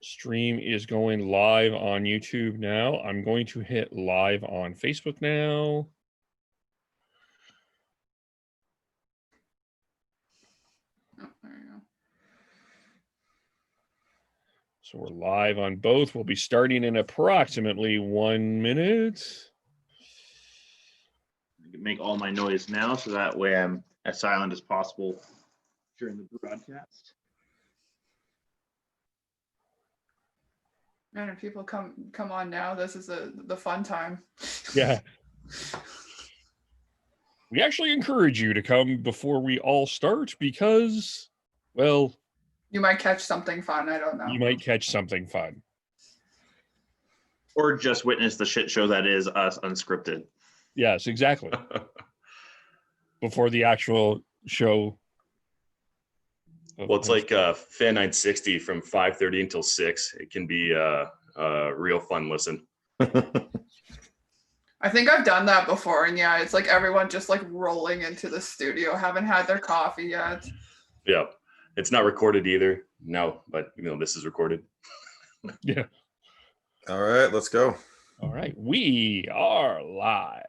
Stream is going live on YouTube now. I'm going to hit live on Facebook now. Oh, there you go. So we're live on both. We'll be starting in approximately 1 minute. I can make all my noise now so that way I'm as silent as possible during the broadcast. Man, if people come on now, this is the fun time. Yeah. We actually encourage you to come before we all start because, well, You might catch something fun. I don't know. you might catch something fun. Or just witness the shit show that is us unscripted. Yes, exactly. Before the actual show. Well, it's like Fan 960 from 5:30 until 6. It can be a real fun listen. I think I've done that before, and yeah, it's like everyone just like rolling into the studio, haven't had their coffee yet. Yeah. It's not recorded either. No, but this is recorded. Yeah. All right, let's go. All right. We are live.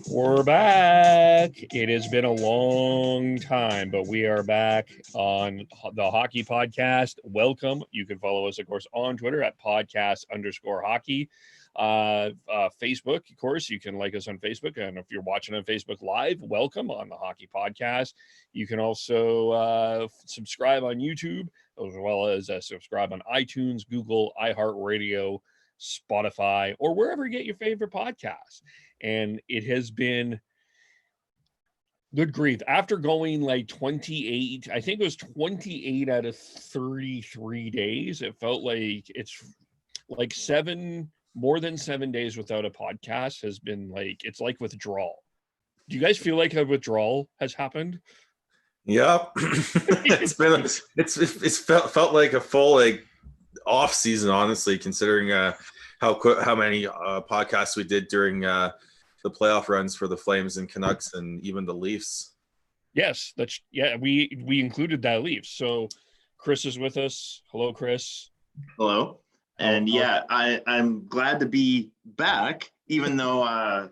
We're back. It has been a long time, but we are back on the Hockey Podcast. Welcome. You can follow us, of course, on Twitter at podcast_hockey. Facebook, of course, you can like us on Facebook. And if you're watching on Facebook Live, welcome on the Hockey Podcast. You can also subscribe on YouTube, as well as subscribe on iTunes, Google, iHeartRadio, Spotify, or wherever you get your favorite podcasts. And it has been, good grief, after going like 28, I think it was 28 out of 33 days, it felt like it's like more than 7 days without a podcast has been like, it's like withdrawal. Do you guys feel like a withdrawal has happened? Yeah. it's felt like a full off season, honestly, considering how many podcasts we did during the playoff runs for the Flames and Canucks and even the Leafs. Yes, we included that Leafs. So Chris is with us. Hello, Chris. Hello. And yeah, I'm glad to be back, even though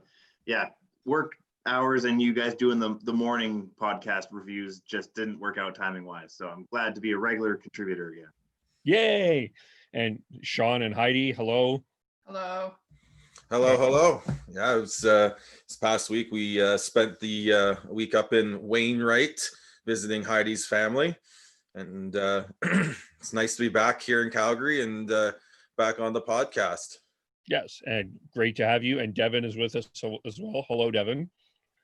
work hours and you guys doing the morning podcast reviews just didn't work out timing wise. So I'm glad to be a regular contributor again. Yay. And Sean and Heidi, hello. Hello. Hello. Yeah, it was this past week we spent the week up in Wainwright visiting Heidi's family, and it's nice to be back here in Calgary and back on the podcast. Yes, and great to have you. And Devin is with us as well. Hello, Devin.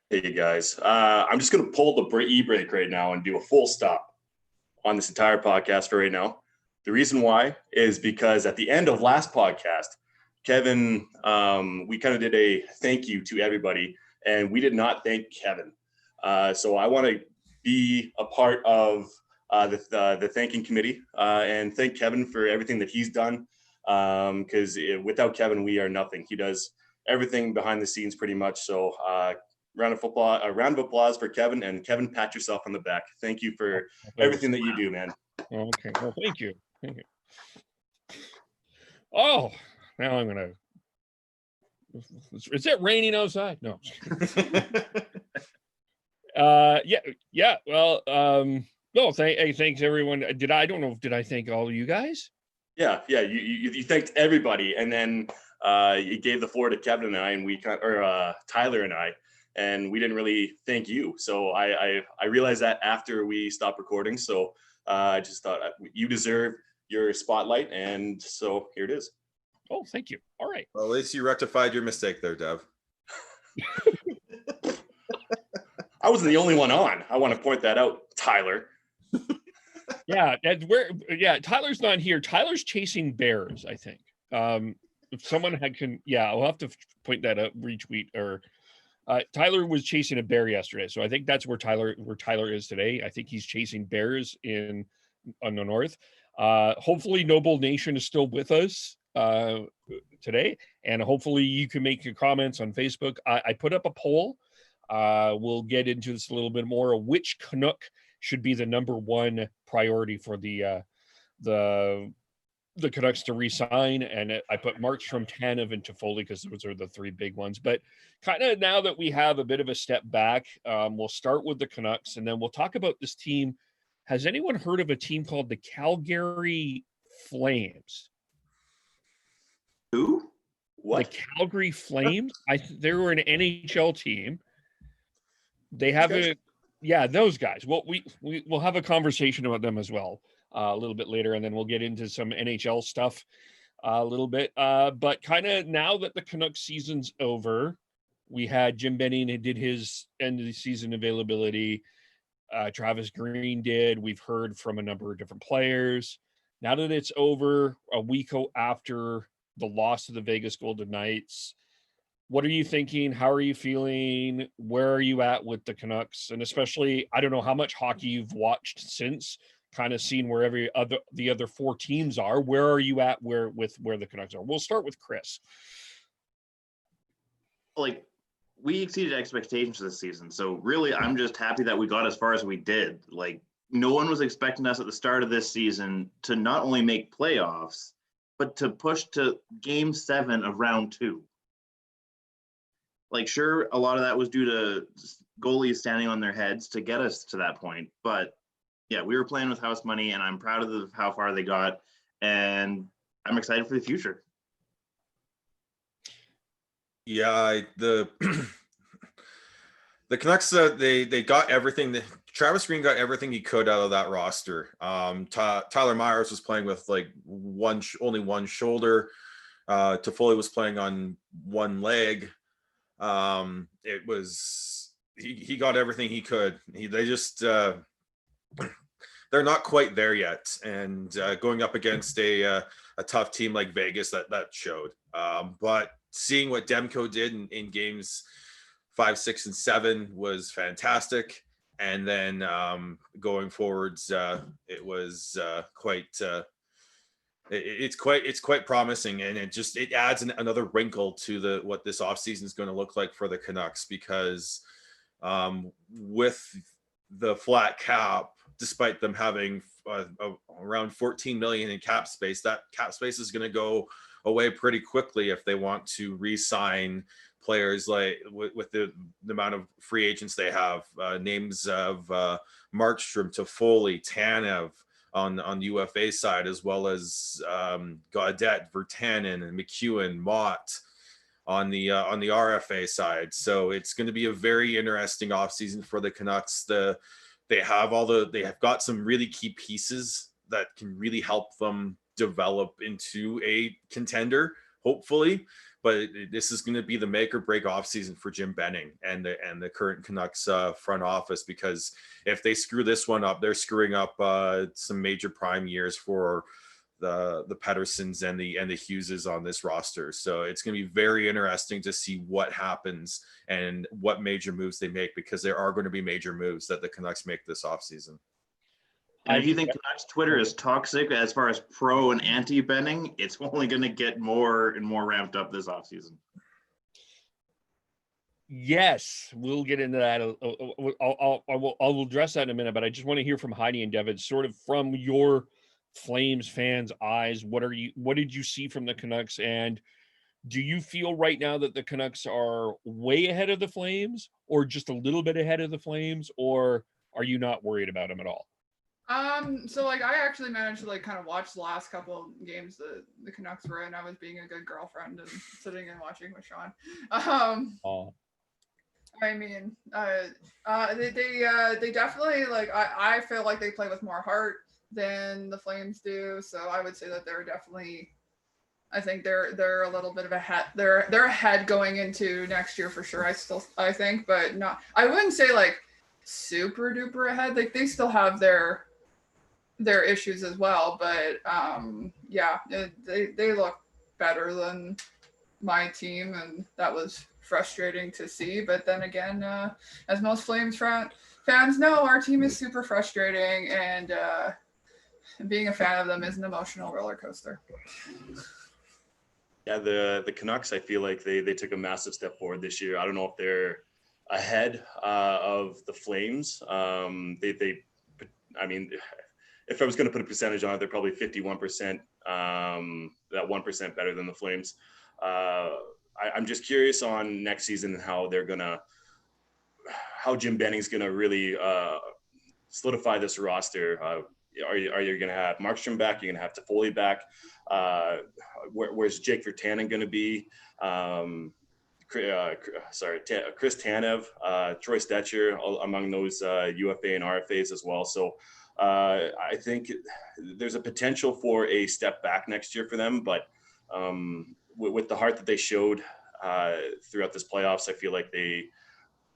Hey guys, I'm just gonna pull the e-break right now and do a full stop on this entire podcast for right now. The reason why is because at the end of last podcast, Kevin, we kind of did a thank you to everybody, and we did not thank Kevin. So I want to be a part of the thanking committee and thank Kevin for everything that he's done. Because without Kevin, we are nothing. He does everything behind the scenes pretty much. So a round of applause for Kevin. And Kevin, pat yourself on the back. Thank you for everything that you do, man. Okay, well, thank you. Oh, now I'm gonna. Is it raining outside? No. Yeah. Well, no. Thanks everyone. Did I thank all of you guys? Yeah. You thanked everybody, and then you gave the floor to Kevin and I, and Tyler and I, and we didn't really thank you. So I realized that after we stopped recording. So I just thought you deserve your spotlight, and so here it is. Oh, thank you. All right. Well, at least you rectified your mistake there, Dev. I wasn't the only one on. I want to point that out, Tyler. Yeah, that's where. Yeah, Tyler's not here. Tyler's chasing bears, I think. If someone I'll have to point that out, retweet or. Tyler was chasing a bear yesterday, so I think that's where Tyler is today. I think he's chasing bears on the north. Hopefully, Noble Nation is still with us today, and hopefully you can make your comments on Facebook. I put up a poll. We'll get into this a little bit more. Which Canuck should be the number one priority for the Canucks to re-sign, and I put Markstrom, Tanev, and Toffoli because those are the three big ones. But kind of now that we have a bit of a step back, we'll start with the Canucks, and then we'll talk about this team. Has anyone heard of a team called the Calgary Flames? Who? What? The Calgary Flames? They were an NHL team. They have those guys. Well, we'll have a conversation about them as well. A little bit later, and then we'll get into some NHL stuff a little bit. But kind of now that the Canucks season's over, we had Jim Benning did his end of the season availability. Travis Green did. We've heard from a number of different players. Now that it's over, a week after the loss to the Vegas Golden Knights, what are you thinking? How are you feeling? Where are you at with the Canucks? And especially, I don't know how much hockey you've watched since. Kind of seen where the other four teams are. Where are you at where the Canucks are? We'll start with Chris. Like, we exceeded expectations this season. So really, I'm just happy that we got as far as we did. Like, no one was expecting us at the start of this season to not only make playoffs, but to push to Game 7 of Round 2. Like, sure, a lot of that was due to goalies standing on their heads to get us to that point, but yeah, we were playing with house money, and I'm proud of how far they got, and I'm excited for the future. Yeah, the Canucks, they got everything. Travis Green got everything he could out of that roster. Tyler Myers was playing with like only one shoulder. Toffoli was playing on one leg. It was he got everything he could. They just they're not quite there yet, and going up against a tough team like Vegas, that showed. But seeing what Demko did in games 5, 6, and 7 was fantastic. And then going forwards, it was it's quite promising, and it adds another wrinkle to what this offseason is going to look like for the Canucks, because with the flat cap, despite them having around 14 million in cap space, that cap space is going to go away pretty quickly if they want to re-sign players like with the amount of free agents they have. Names of Markstrom, Toffoli, Tanev on the UFA side, as well as Gaudette, Virtanen, and McEwen, Mott on the RFA side. So it's going to be a very interesting offseason for the Canucks. They have got some really key pieces that can really help them develop into a contender, hopefully. But this is going to be the make or break offseason for Jim Benning and the current Canucks front office, because if they screw this one up, they're screwing up some major prime years for the Petterssons and the Hugheses on this roster. So it's going to be very interesting to see what happens and what major moves they make, because there are going to be major moves that the Canucks make this offseason. And if you think Canucks Twitter is toxic as far as pro and anti Benning, it's only going to get more and more ramped up this offseason. Yes, we'll get into that. I'll address that in a minute, but I just want to hear from Heidi and Devin, sort of from your Flames fans' eyes. What did you see from the Canucks, and do you feel right now that the Canucks are way ahead of the Flames, or just a little bit ahead of the Flames, or are you not worried about them at all? So like I actually managed to like kind of watch the last couple of games that the Canucks were in. I was being a good girlfriend and sitting and watching with Sean. I mean, they definitely, like, I feel like they play with more heart than the Flames do. So I would say that they're definitely, I think they're a little bit of ahead. They're ahead going into next year for sure. I think, but not. I wouldn't say like super duper ahead. Like they still have their their issues as well. But yeah, they look better than my team, and that was frustrating to see. But then again, as most Flames fans know, our team is super frustrating, and being a fan of them is an emotional roller coaster. Yeah, the Canucks, I feel like they took a massive step forward this year. I don't know if they're ahead of the Flames. I mean, if I was going to put a percentage on it, they're probably 51%, that 1% better than the Flames. I'm just curious on next season and how Jim Benning's going to really solidify this roster. Are you going to have Markstrom back? You're going to have Toffoli back. Where's Jake Virtanen going to be? Chris Tanev, Troy Stetcher, among those UFA and RFAs as well. So I think there's a potential for a step back next year for them. But with the heart that they showed throughout this playoffs, I feel like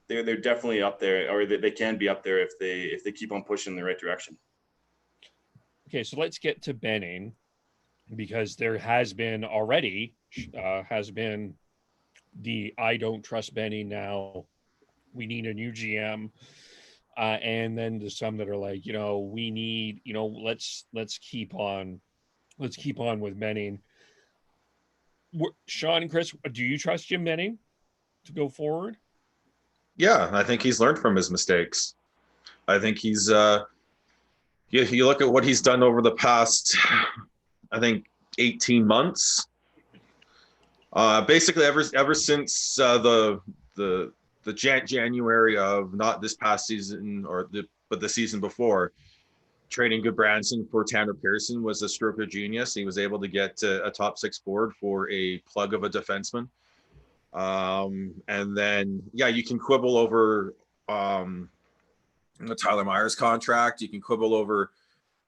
they're definitely up there, or they can be up there if they keep on pushing in the right direction. Okay, so let's get to Benning, because there has been already the I don't trust Benning now. We need a new GM. And then there's some that are like, we need, let's keep on with Benning. Sean and Chris, do you trust Jim Benning to go forward? Yeah, I think he's learned from his mistakes. I think he's you look at what he's done over the past, I think, 18 months. Basically ever since the January of not this past season but the season before, trading Goodbranson for Tanner Pearson was a stroke of genius. He was able to get a top 6 board for a plug of a defenseman. And then, you can quibble over the Tyler Myers contract. You can quibble over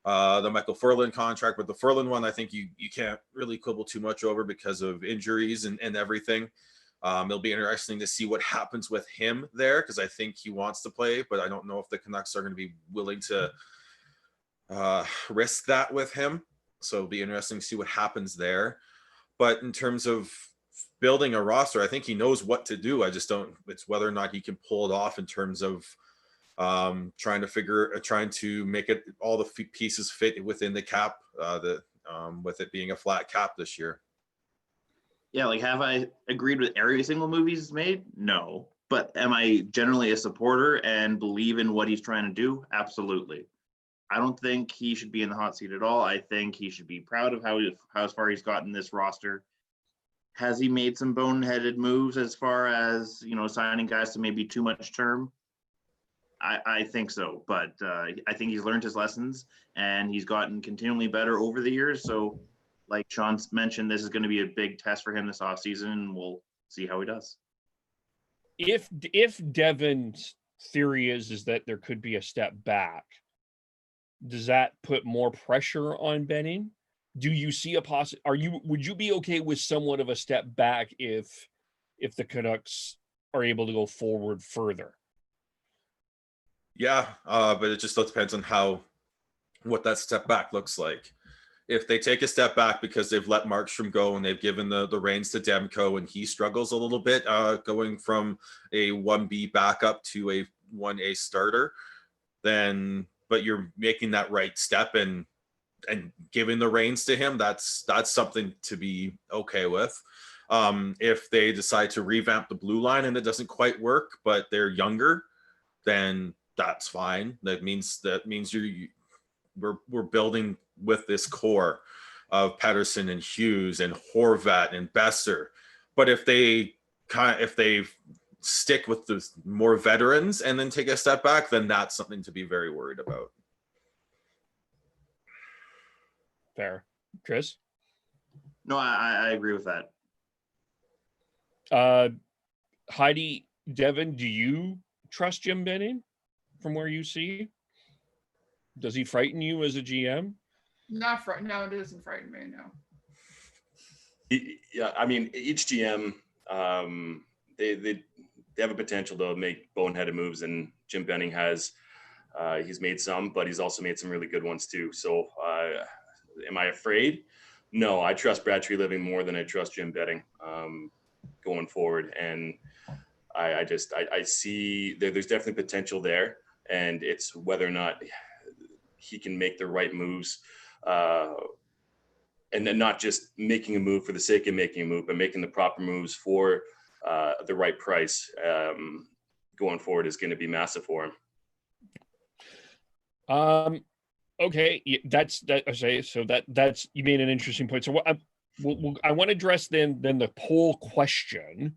the Michael Furlan contract, but the Furlan one, I think you can't really quibble too much over because of injuries and everything. It'll be interesting to see what happens with him there, because I think he wants to play, but I don't know if the Canucks are going to be willing to risk that with him. So it'll be interesting to see what happens there. But in terms of building a roster, I think he knows what to do. I just don't, it's whether or not he can pull it off in terms of trying to make it all the pieces fit within the cap, with it being a flat cap this year. Yeah, like, have I agreed with every single movie he's made? No. But am I generally a supporter and believe in what he's trying to do? Absolutely. I don't think he should be in the hot seat at all. I think he should be proud of how far he's gotten this roster. Has he made some boneheaded moves as far as, signing guys to maybe too much term? I think so, but I think he's learned his lessons and he's gotten continually better over the years. So, like Sean mentioned, this is going to be a big test for him this offseason, and we'll see how he does. If Devin's theory is that there could be a step back, does that put more pressure on Benning? Do you see would you be okay with somewhat of a step back if the Canucks are able to go forward further? Yeah, but it just depends on what that step back looks like. If they take a step back because they've let Markstrom go and they've given the reins to Demko and he struggles a little bit, going from a 1B backup to a 1A starter, but you're making that right step and giving the reins to him, that's something to be okay with. If they decide to revamp the blue line and it doesn't quite work, but they're younger, then that's fine. That means we're building with this core of Pettersson and Hughes and Horvat and Besser. But if they stick with the more veterans and then take a step back, then that's something to be very worried about. Fair. Chris? No, I agree with that. Heidi, Devin, do you trust Jim Benning from where you see? Does he frighten you as a GM? No, it doesn't frighten me, no. Yeah, I mean, each GM, they have a potential to make boneheaded moves, and Jim Benning has He's made some, but he's also made some really good ones too. So am I afraid? No, I trust Brad Treliving more than I trust Jim Betting going forward. And I see there's definitely potential there. And it's whether or not he can make the right moves. And then not just making a move for the sake of making a move, but making the proper moves for the right price going forward is going to be massive for him. Okay, that's so that's you made an interesting point. So what I want to address then the poll question.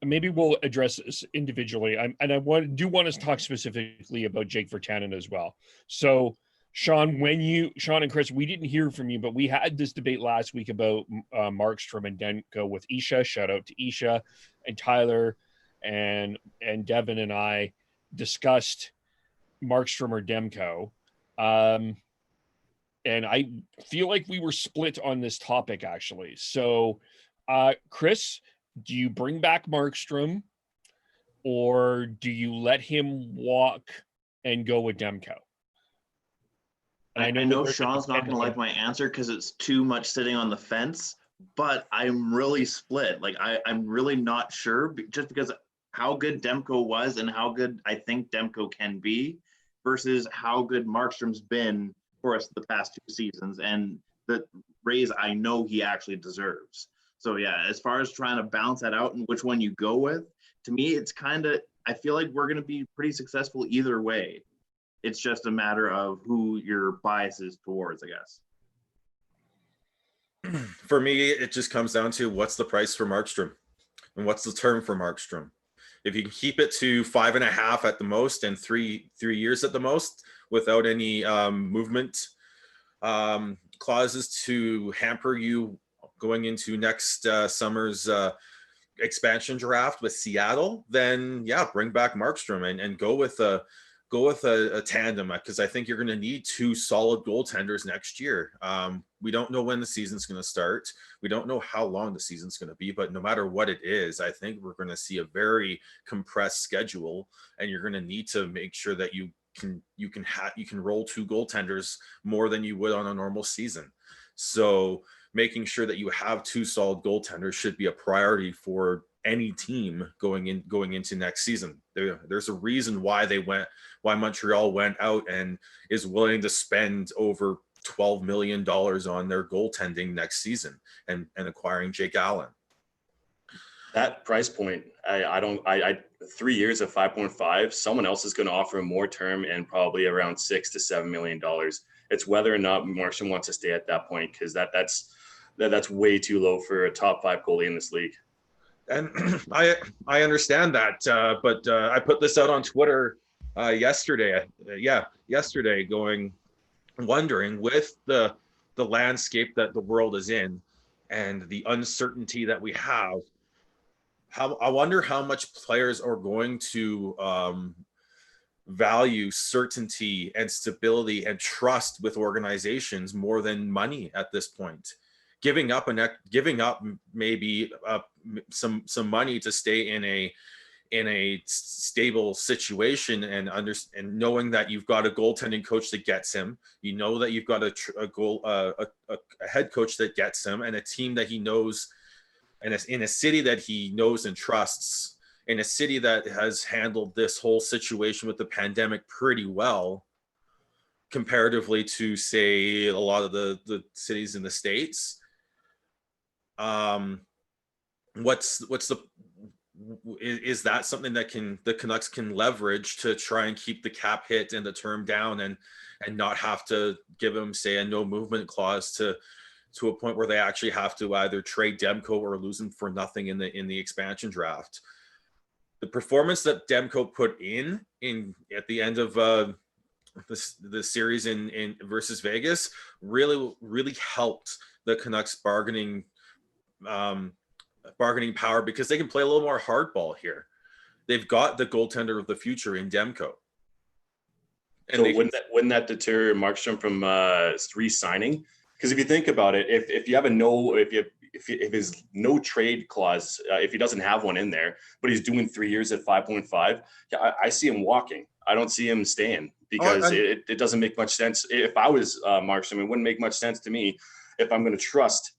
Maybe we'll address this individually. I want to talk specifically about Jake Virtanen as well. So Sean and Chris, we didn't hear from you, but we had this debate last week about Markstrom and Demko with Isha. Shout out to Isha and Tyler and Devin, and I discussed Markstrom or Demko. And I feel like we were split on this topic, actually. So, Chris, do you bring back Markstrom, or do you let him walk and go with Demko? I know Sean's not going to like my answer because it's too much sitting on the fence, but I'm really split. Like I'm really not sure just because how good Demko was and how good I think Demko can be versus how good Markstrom's been for us the past 2 seasons and the raise I know he actually deserves. So yeah, as far as trying to balance that out and which one you go with, to me, it's I feel like we're going to be pretty successful either way. It's just a matter of who your bias is towards, I guess. For me, it just comes down to what's the price for Markstrom and what's the term for Markstrom. If you can keep it to 5.5 at the most and 3 years at the most without any movement clauses to hamper you going into next summer's expansion draft with Seattle, then yeah, bring back Markstrom and go with a tandem, because I think you're going to need 2 solid goaltenders next year. We don't know when the season's going to start. We don't know how long the season's going to be, but no matter what it is, I think we're going to see a very compressed schedule, and you're going to need to make sure that you can roll 2 goaltenders more than you would on a normal season. So making sure that you have 2 solid goaltenders should be a priority for any team going into next season. There's a reason why Montreal went out and is willing to spend over $12 million on their goaltending next season and acquiring Jake Allen. That price point, I 3 years at 5.5, someone else is going to offer him more term and probably around $6 to $7 million. It's whether or not Markstrom wants to stay at that point, because that's way too low for a top 5 goalie in this league. And I understand that, but I put this out on Twitter yesterday. Wondering with the landscape that the world is in and the uncertainty that we have, I wonder how much players are going to value certainty and stability and trust with organizations more than money at this point. Giving up maybe some money to stay in a stable situation and knowing that you've got a goaltending coach that gets him, you know that you've got a head coach that gets him, and a team that he knows, and in a city that he knows and trusts, in a city that has handled this whole situation with the pandemic pretty well comparatively to, say, a lot of the cities in the States. Is that something that the Canucks can leverage to try and keep the cap hit and the term down and not have to give them, say, a no movement clause to a point where they actually have to either trade Demko or lose him for nothing in the expansion draft? The performance that Demko put in at the end of the series in versus Vegas really helped the Canucks bargaining power, because they can play a little more hardball here. They've got the goaltender of the future in Demko. And so wouldn't that deter Markstrom from re-signing? Because if you think about it, if you have if his no trade clause, if he doesn't have one in there, but he's doing 3 years at 5.5, I see him walking. I don't see him staying because it doesn't make much sense. If I was Markstrom, it wouldn't make much sense to me if I'm going to trust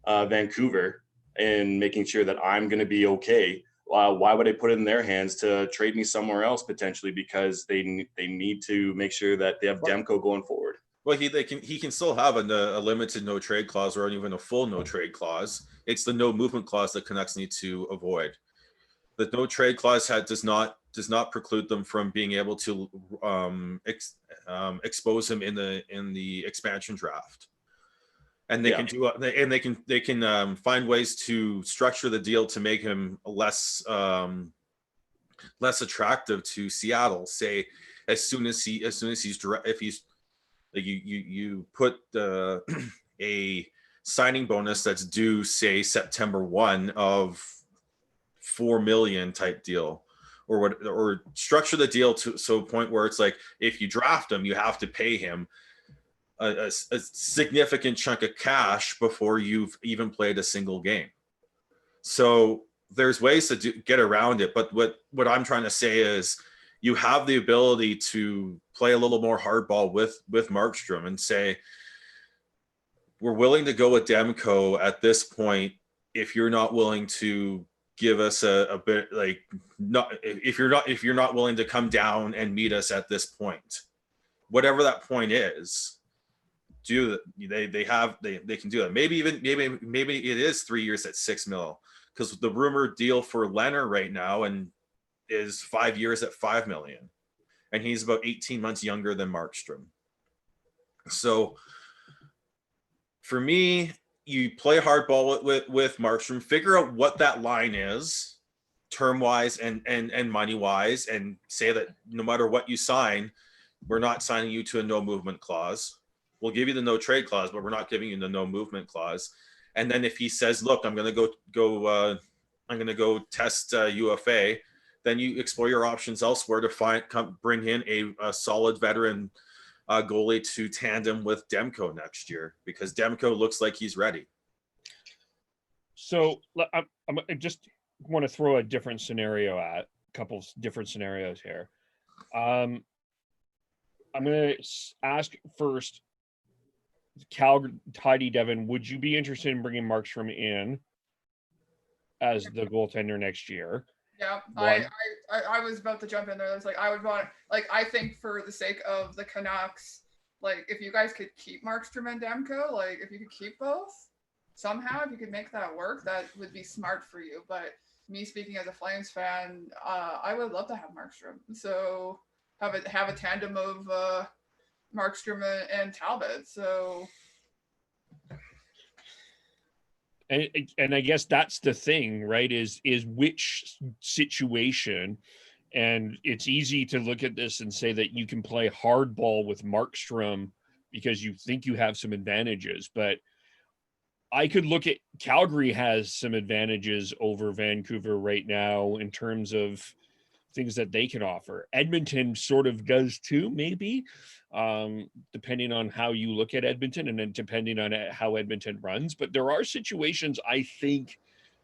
Vancouver in making sure that I'm going to be okay. Why would I put it in their hands to trade me somewhere else potentially? Because they need to make sure that they have Demko going forward. Well, he can still have a limited no trade clause or even a full no trade clause. It's the no movement clause that Canucks need to avoid. The no trade clause does not preclude them from being able to expose him in the expansion draft. And they can do, and they can find ways to structure the deal to make him less attractive to Seattle. Say, if you put a signing bonus that's due, say September 1 of $4 million type deal, or structure the deal to a point where it's like, if you draft him, you have to pay him a significant chunk of cash before you've even played a single game. So there's ways to get around it. But what I'm trying to say is you have the ability to play a little more hardball with Markstrom and say, we're willing to go with Demko at this point. If you're not willing to give us a bit, like, if you're not willing to come down and meet us at this point, whatever that point is, they can do that. Maybe it is 3 years at $6 million, because the rumored deal for Leonard right now is 5 years at $5 million, and he's about 18 months younger than Markstrom. So for me, you play hardball with Markstrom, figure out what that line is, term wise and money wise, and say that no matter what you sign, we're not signing you to a no movement clause. We'll give you the no trade clause, but we're not giving you the no movement clause. And then if he says, look, I'm going to go test UFA, then you explore your options elsewhere to bring in a solid veteran goalie to tandem with Demko next year, because Demko looks like he's ready. So I just want to throw a different scenario at a couple different scenarios here. I'm going to ask first, Heidi Devon, would you be interested in bringing Markstrom in as the goaltender next year? Yeah, I was about to jump in there. I was like, I would want, like, I think for the sake of the Canucks, like, if you guys could keep Markstrom and Demko, like, if you could keep both somehow, if you could make that work, that would be smart for you. But me speaking as a Flames fan, I would love to have Markstrom. So have a tandem of Markstrom and Talbot. So, and I guess that's the thing, right? Is which situation, and it's easy to look at this and say that you can play hardball with Markstrom because you think you have some advantages, but I could look at Calgary has some advantages over Vancouver right now in terms of things that they can offer. Edmonton sort of does too, maybe, depending on how you look at Edmonton and then depending on how Edmonton runs. But there are situations, I think,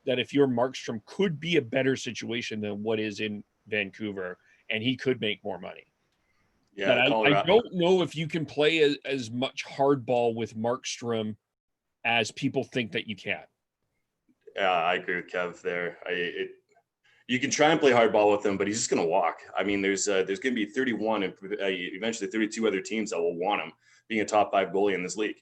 that if you're Markstrom, could be a better situation than what is in Vancouver, and he could make more money. Yeah, I don't know if you can play as much hardball with Markstrom as people think that you can. Yeah, I agree with Kev there. You can try and play hardball with him, but he's just going to walk. I mean, there's going to be 31 and eventually 32 other teams that will want him being a top 5 goalie in this league,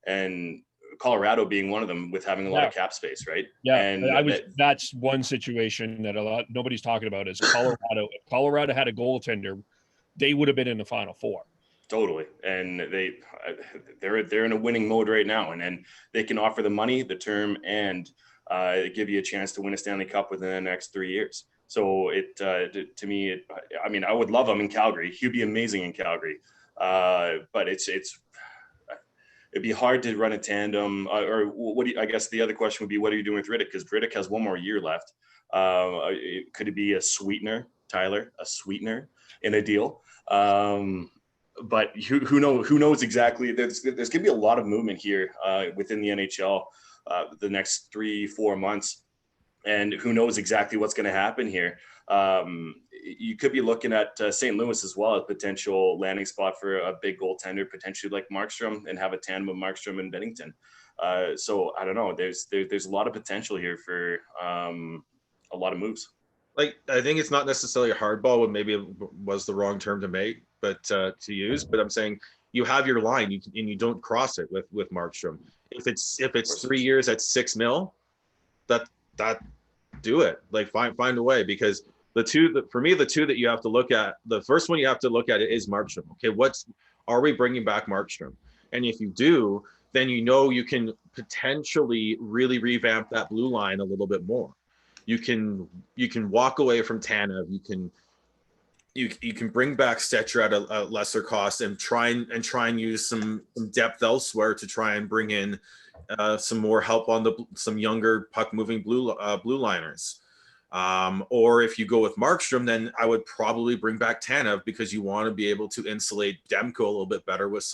and Colorado being one of them with having a lot of cap space, right? Yeah, and that's one situation that nobody's talking about is Colorado. If Colorado had a goaltender, they would have been in the Final Four. Totally, and they're in a winning mode right now, and they can offer the money, the term, and give you a chance to win a Stanley Cup within the next 3 years. So to me, I mean, I would love him in Calgary. He'd be amazing in Calgary. But it'd be hard to run a tandem. Or what do you, I guess the other question would be, what are you doing with Rittich? Because Rittich has one more year left. Could it be a sweetener, Tyler, a sweetener in a deal? But who knows exactly? There's going to be a lot of movement here within the NHL. The next 3-4 months, and who knows exactly what's going to happen here. you could be looking at St. Louis as well, a potential landing spot for a big goaltender, potentially like Markstrom, and have a tandem of Markstrom and Bennington. So I don't know. There's a lot of potential here for a lot of moves. Like, I think it's not necessarily a hardball, when maybe it was the wrong term to make, but to use. But I'm saying you have your line, and you don't cross it with Markstrom. If it's 3 years at $6 million, that do it. Like, find a way, because for me, the two that you have to look at, the first one you have to look at it is Markstrom. Okay, are we bringing back Markstrom? And if you do, then you can potentially really revamp that blue line a little bit more. You can walk away from Tanev. You can bring back Stetcher at a lesser cost, and try and use some depth elsewhere to try and bring in some more help on some younger puck moving blue liners. Or if you go with Markstrom, then I would probably bring back Tanev, because you want to be able to insulate Demko a little bit better with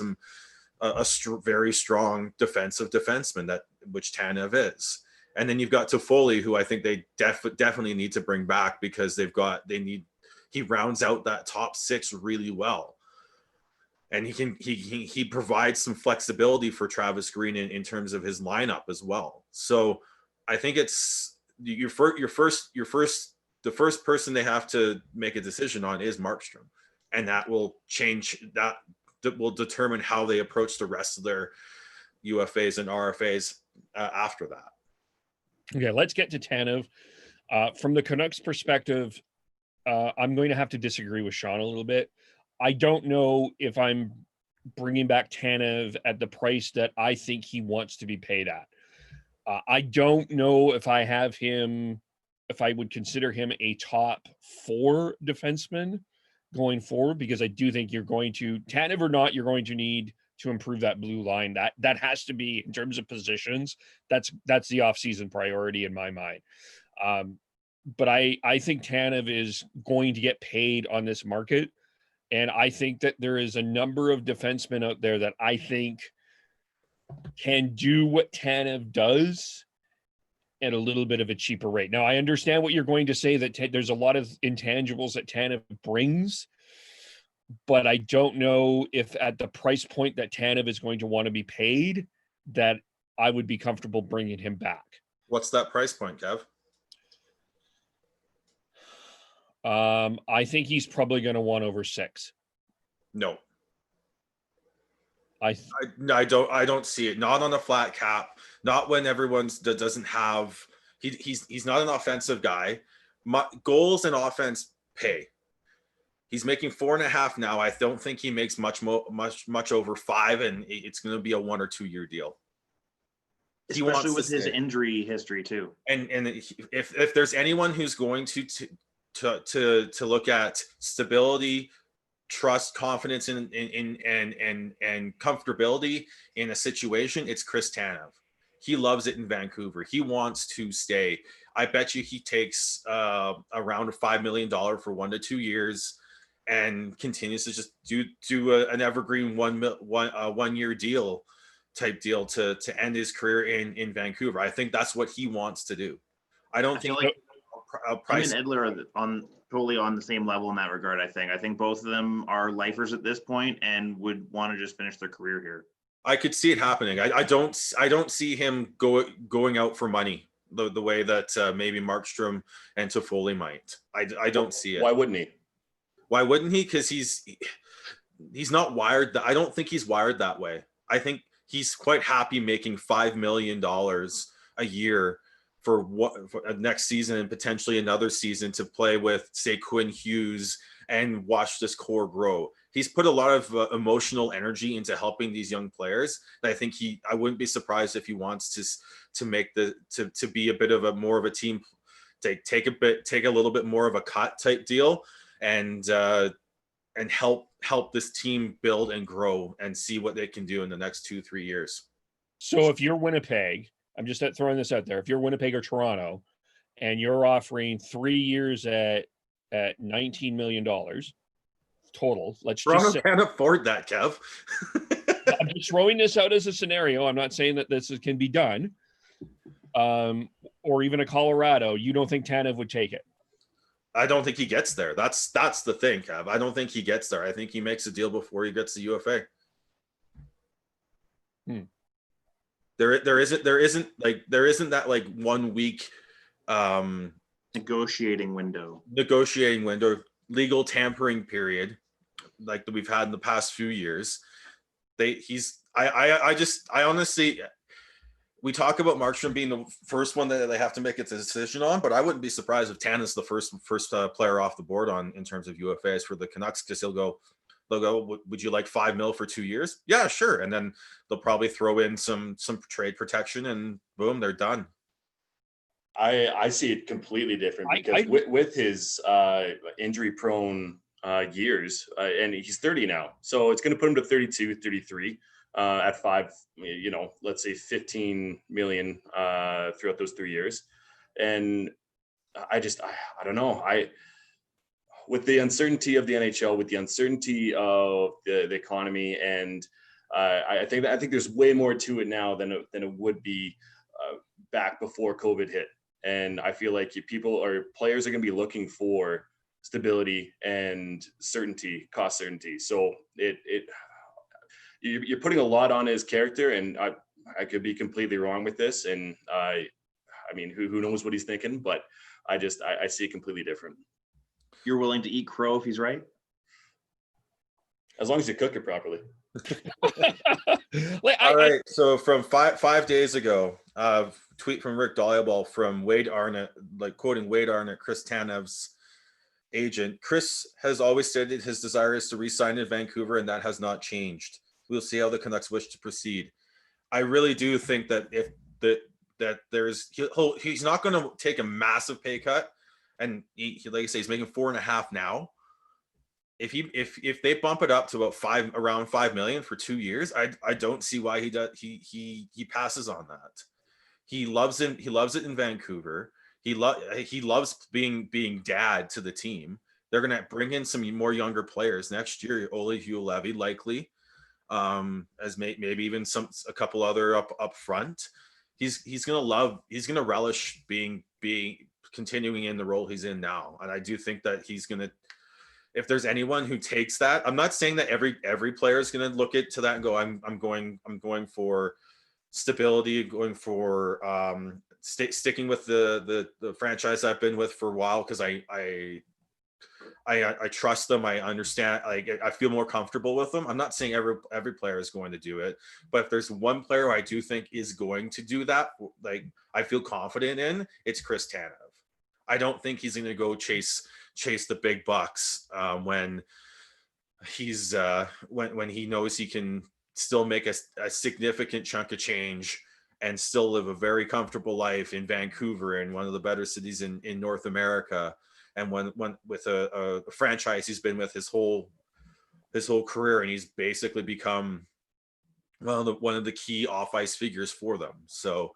very strong defensive defenseman, which Tanev is. And then you've got Toffoli, who I think they definitely need to bring back, because he rounds out that top six really well. And he provides some flexibility for Travis Green in terms of his lineup as well. So I think it's the first person they have to make a decision on is Markstrom, and that will will determine how they approach the rest of their UFAs and RFAs after that. Okay, let's get to Tanev. From the Canucks perspective, I'm going to have to disagree with Sean a little bit. I don't know if I'm bringing back Tanev at the price that I think he wants to be paid at. I don't know if I would consider him a top 4 defenseman going forward, because I do think Tanev or not, you're going to need to improve that blue line. That has to be, in terms of positions, that's the offseason priority in my mind. But I think Tanev is going to get paid on this market. And I think that there is a number of defensemen out there that I think can do what Tanev does at a little bit of a cheaper rate. Now, I understand what you're going to say, that there's a lot of intangibles that Tanev brings, but I don't know if at the price point that Tanev is going to want to be paid, that I would be comfortable bringing him back. What's that price point, Kev? I think he's probably going to want over 6. No. I don't see it. Not on a flat cap. Not when everyone's doesn't have. He's not an offensive guy. Goals and offense pay. He's making 4.5 now. I don't think he makes much over 5, and it's going to be a 1 or 2 year deal. Especially with his injury history too. And if there's anyone who's going to look at stability, trust, confidence and comfortability in a situation, it's Chris Tanev. He loves it in Vancouver. He wants to stay. I bet you he takes around $5 million for 1 to 2 years and continues to just do an evergreen one year deal type deal to end his career in Vancouver. I think that's what he wants to do. I think like Price and Edler are totally on the same level in that regard. I think both of them are lifers at this point and would want to just finish their career here. I could see it happening. I don't see him going out for money the way that maybe Markstrom and Toffoli might. I don't see it. Why wouldn't he? Why wouldn't he? Because he's not wired. I don't think he's wired that way. I think he's quite happy making $5 million a year for next season and potentially another season to play with, say, Quinn Hughes and watch this core grow. He's put a lot of emotional energy into helping these young players. And I think I wouldn't be surprised if he wants to make to be a bit of more of a team, take a little bit more of a cut type deal and help this team build and grow and see what they can do in the next 2-3 years. So if you're Winnipeg, I'm just throwing this out there. If you're Winnipeg or Toronto and you're offering 3 years at $19 million total, Toronto can't afford that, Kev. I'm just throwing this out as a scenario. I'm not saying that this can be done. Or even a Colorado, you don't think Tanev would take it? I don't think he gets there. That's the thing, Kev. I don't think he gets there. I think he makes a deal before he gets to UFA. There isn't that like 1 week negotiating window, legal tampering period like that we've had in the past few years. I honestly, we talk about Markstrom being the first one that they have to make a decision on, but I wouldn't be surprised if Tana's the first player off the board in terms of UFAs for the Canucks, because they'll go, would you like $5 million for 2 years? Yeah, sure. And then they'll probably throw in some trade protection, and boom, they're done. I see it completely different because with his injury prone years, and he's 30 now, so it's going to put him to 32, 33 at five, let's say 15 million throughout those 3 years. And I don't know. With the uncertainty of the NHL, with the uncertainty of the economy, and I think there's way more to it now than it would be back before COVID hit. And I feel like players are going to be looking for stability and certainty, cost certainty. So you're putting a lot on his character, and I could be completely wrong with this. And I mean, who knows what he's thinking, but I see it completely different. You're willing to eat crow if he's right? As long as you cook it properly. All right. So from five days ago, tweet from Rick Dollyball from Wade Arnott, like quoting Wade Arnott, Chris Tanev's agent. Chris has always stated his desire is to re-sign in Vancouver, and that has not changed. We'll see how the Canucks wish to proceed. I really do think that he's not going to take a massive pay cut, and he like I say, he's making 4.5 now. If they bump it up to about around $5 million for 2 years, I don't see why he passes on that. He loves it in Vancouver. He loves being dad to the team. They're gonna bring in some more younger players next year. Ole Juolevi likely, as maybe even a couple other up front. He's gonna relish being continuing in the role he's in now, and I do think that he's gonna. If there's anyone who takes that, I'm not saying that every player is going to look to that and go, I'm going for stability, going for sticking with the franchise I've been with for a while because I trust them. I understand. Like I feel more comfortable with them. I'm not saying every player is going to do it, but if there's one player who I do think is going to do that, like I feel confident in, it's Chris Tanev. I don't think he's going to go chase the big bucks when he's when he knows he can still make a significant chunk of change and still live a very comfortable life in Vancouver, in one of the better cities in North America, and when with a franchise he's been with his whole career, and he's basically become one of the key off ice figures for them. So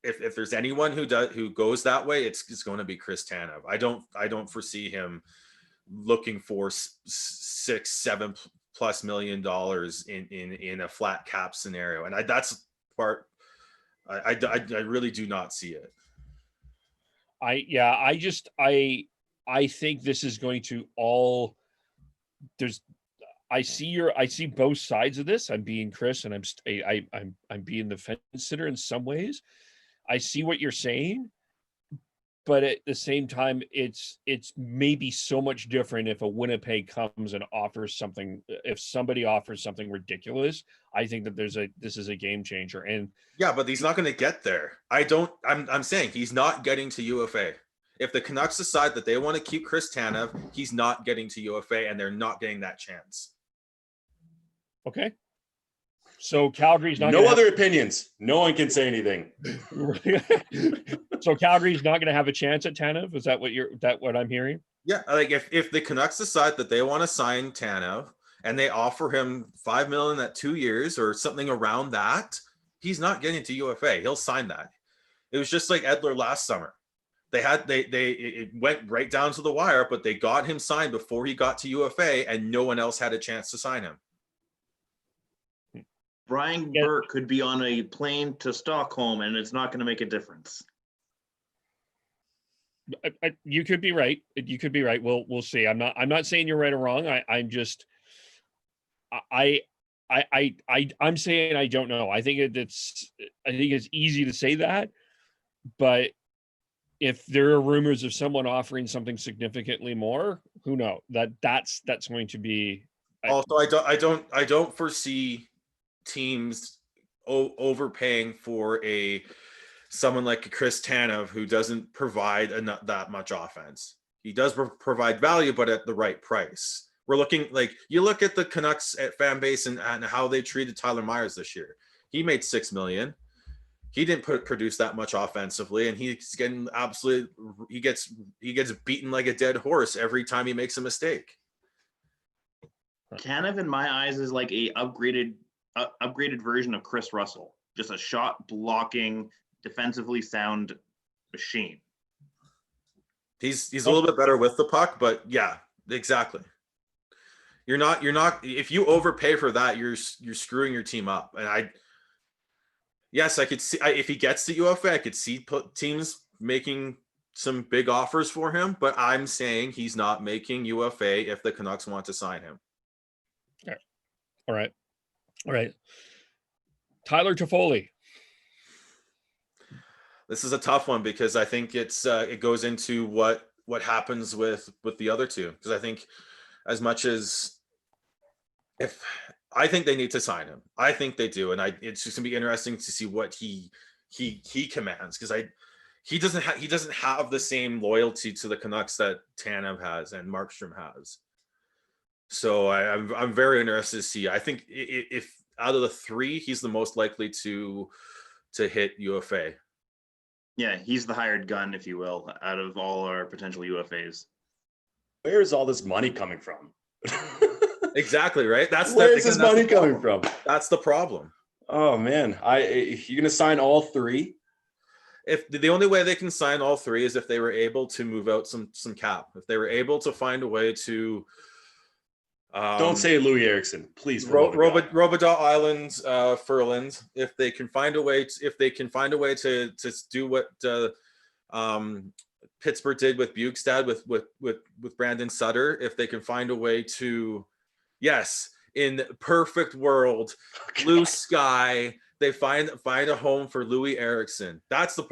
if there's anyone who goes that way, it's going to be Chris Tanev. I don't foresee him looking for $6-7+ million in a flat cap scenario, and that's part. I really do not see it. I think this is going to all. I see both sides of this. I'm being Chris, and I'm being the fence sitter in some ways. I see what you're saying, but at the same time, it's maybe so much different if a Winnipeg comes and offers something. If somebody offers something ridiculous, I think that this is a game changer. And yeah, but he's not going to get there. I'm saying he's not getting to UFA. If the Canucks decide that they want to keep Chris Tanev, he's not getting to UFA, and they're not getting that chance. Okay. So Calgary's not. No other opinions. No one can say anything. So Calgary's not going to have a chance at Tanev. Is that what I'm hearing? Yeah, like if the Canucks decide that they want to sign Tanev and they offer him $5 million at 2 years or something around that, he's not getting to UFA. He'll sign that. It was just like Edler last summer. It went right down to the wire, but they got him signed before he got to UFA, and no one else had a chance to sign him. Brian Burke could be on a plane to Stockholm, and it's not going to make a difference. You could be right. You could be right. We'll see. I'm not saying you're right or wrong. I'm just I I'm saying I don't know. I think it's easy to say that, but if there are rumors of someone offering something significantly more, who knows? That's going to be. Also, I don't foresee teams overpaying for someone like Chris Tanev, who doesn't provide that much offense. He does provide value, but at the right price. We're looking like you look at the Canucks at fan base and how they treated Tyler Myers this year. He made $6 million. He didn't produce that much offensively, and he's getting he gets beaten like a dead horse every time he makes a mistake. Tanev, in my eyes, is like a upgraded version of Chris Russell, just a shot blocking, defensively sound machine. He's a little bit better with the puck, but yeah, exactly. You're not if you overpay for that, you're screwing your team up. And I could see if he gets to UFA, I could see teams making some big offers for him, but I'm saying he's not making UFA if the Canucks want to sign him. All right. Tyler Toffoli. This is a tough one because I think it goes into what happens with the other two, because I think as much as I think they need to sign him, I think they do, and it's just gonna be interesting to see what he commands, because he doesn't have the same loyalty to the Canucks that Tanev has and Markstrom has. So I'm very interested to see. I think if out of the three, he's the most likely to hit UFA. Yeah, he's the hired gun, if you will, out of all our potential UFAs. Where is all this money coming from? Exactly, right? Where's this money coming from? That's the problem. Oh man, you're gonna sign all three? If the only way they can sign all three is if they were able to move out some cap, if they were able to find a way to. Don't say Louis Eriksson, please. Robidaw Island, Furland. If they can find a way, to do what Pittsburgh did with Bukestad with Brandon Sutter, if they can find a way to, yes, in perfect world, blue sky, they find a home for Louis Eriksson. That's the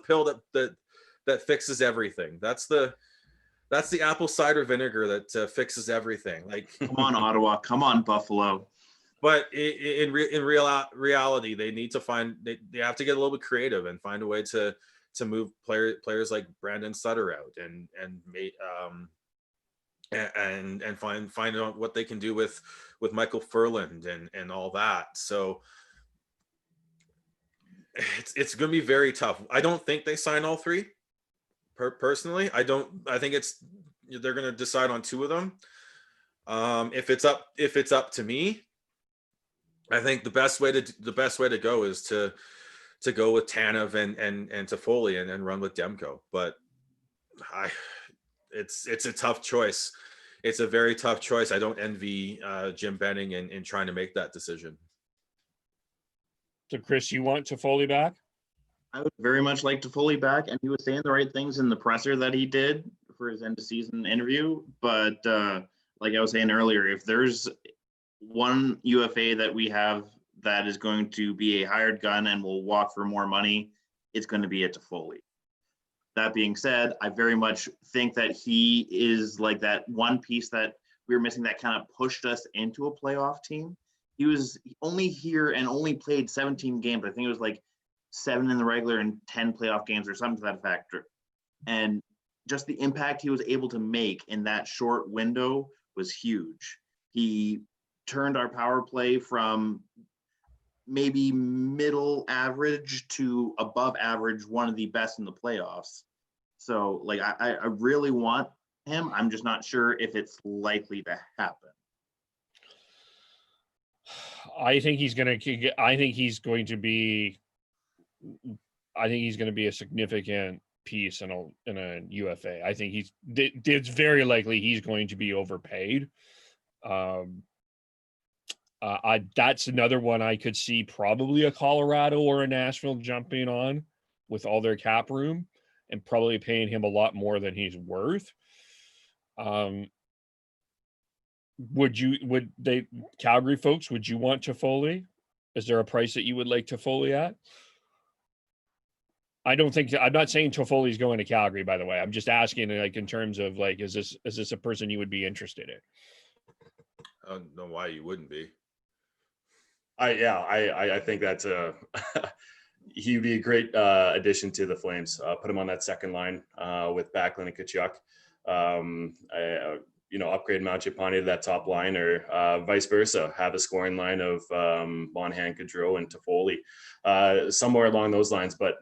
pill that fixes everything. That's the apple cider vinegar that fixes everything. Like, come on, Ottawa, come on, Buffalo. But in reality, they need to they have to get a little bit creative and find a way to move players like Brandon Sutter out and find out what they can do with Michael Furland and all that. So it's going to be very tough. I don't think they sign all three. Personally, I think they're going to decide on two of them. If it's up to me, I think the best way to go is to go with Tanev and Toffoli and run with Demko. But it's a tough choice. It's a very tough choice. I don't envy Jim Benning in trying to make that decision. So, Chris, you want Toffoli back? I would very much like Toffoli back, and he was saying the right things in the presser that he did for his end of season interview. But like I was saying earlier, if there's one UFA that we have that is going to be a hired gun and will walk for more money, it's going to be a Toffoli. That being said, I very much think that he is like that one piece that we were missing that kind of pushed us into a playoff team. He was only here and only played 17 games. I think it was like 7 in the regular and 10 playoff games or something to that factor. And just the impact he was able to make in that short window was huge. He turned our power play from maybe middle average to above average, one of the best in the playoffs. So like, I really want him. I'm just not sure if it's likely to happen. I think he's going to be a significant piece in a UFA. I think it's very likely he's going to be overpaid. That's another one I could see probably a Colorado or a Nashville jumping on. with all their cap room and probably paying him a lot more than he's worth. Would they, Calgary folks, would you want Toffoli? Is there a price that you would like Toffoli at? I'm not saying Toffoli's going to Calgary, by the way. I'm just asking, like, in terms of, like, is this a person you would be interested in? I don't know why you wouldn't be. I think that's he would be a great addition to the Flames. Put him on that second line with Backlund and Tkachuk. Upgrade Mangiapane to that top line, or vice versa. Have a scoring line of Monahan, Gaudreau, and Toffoli, somewhere along those lines. But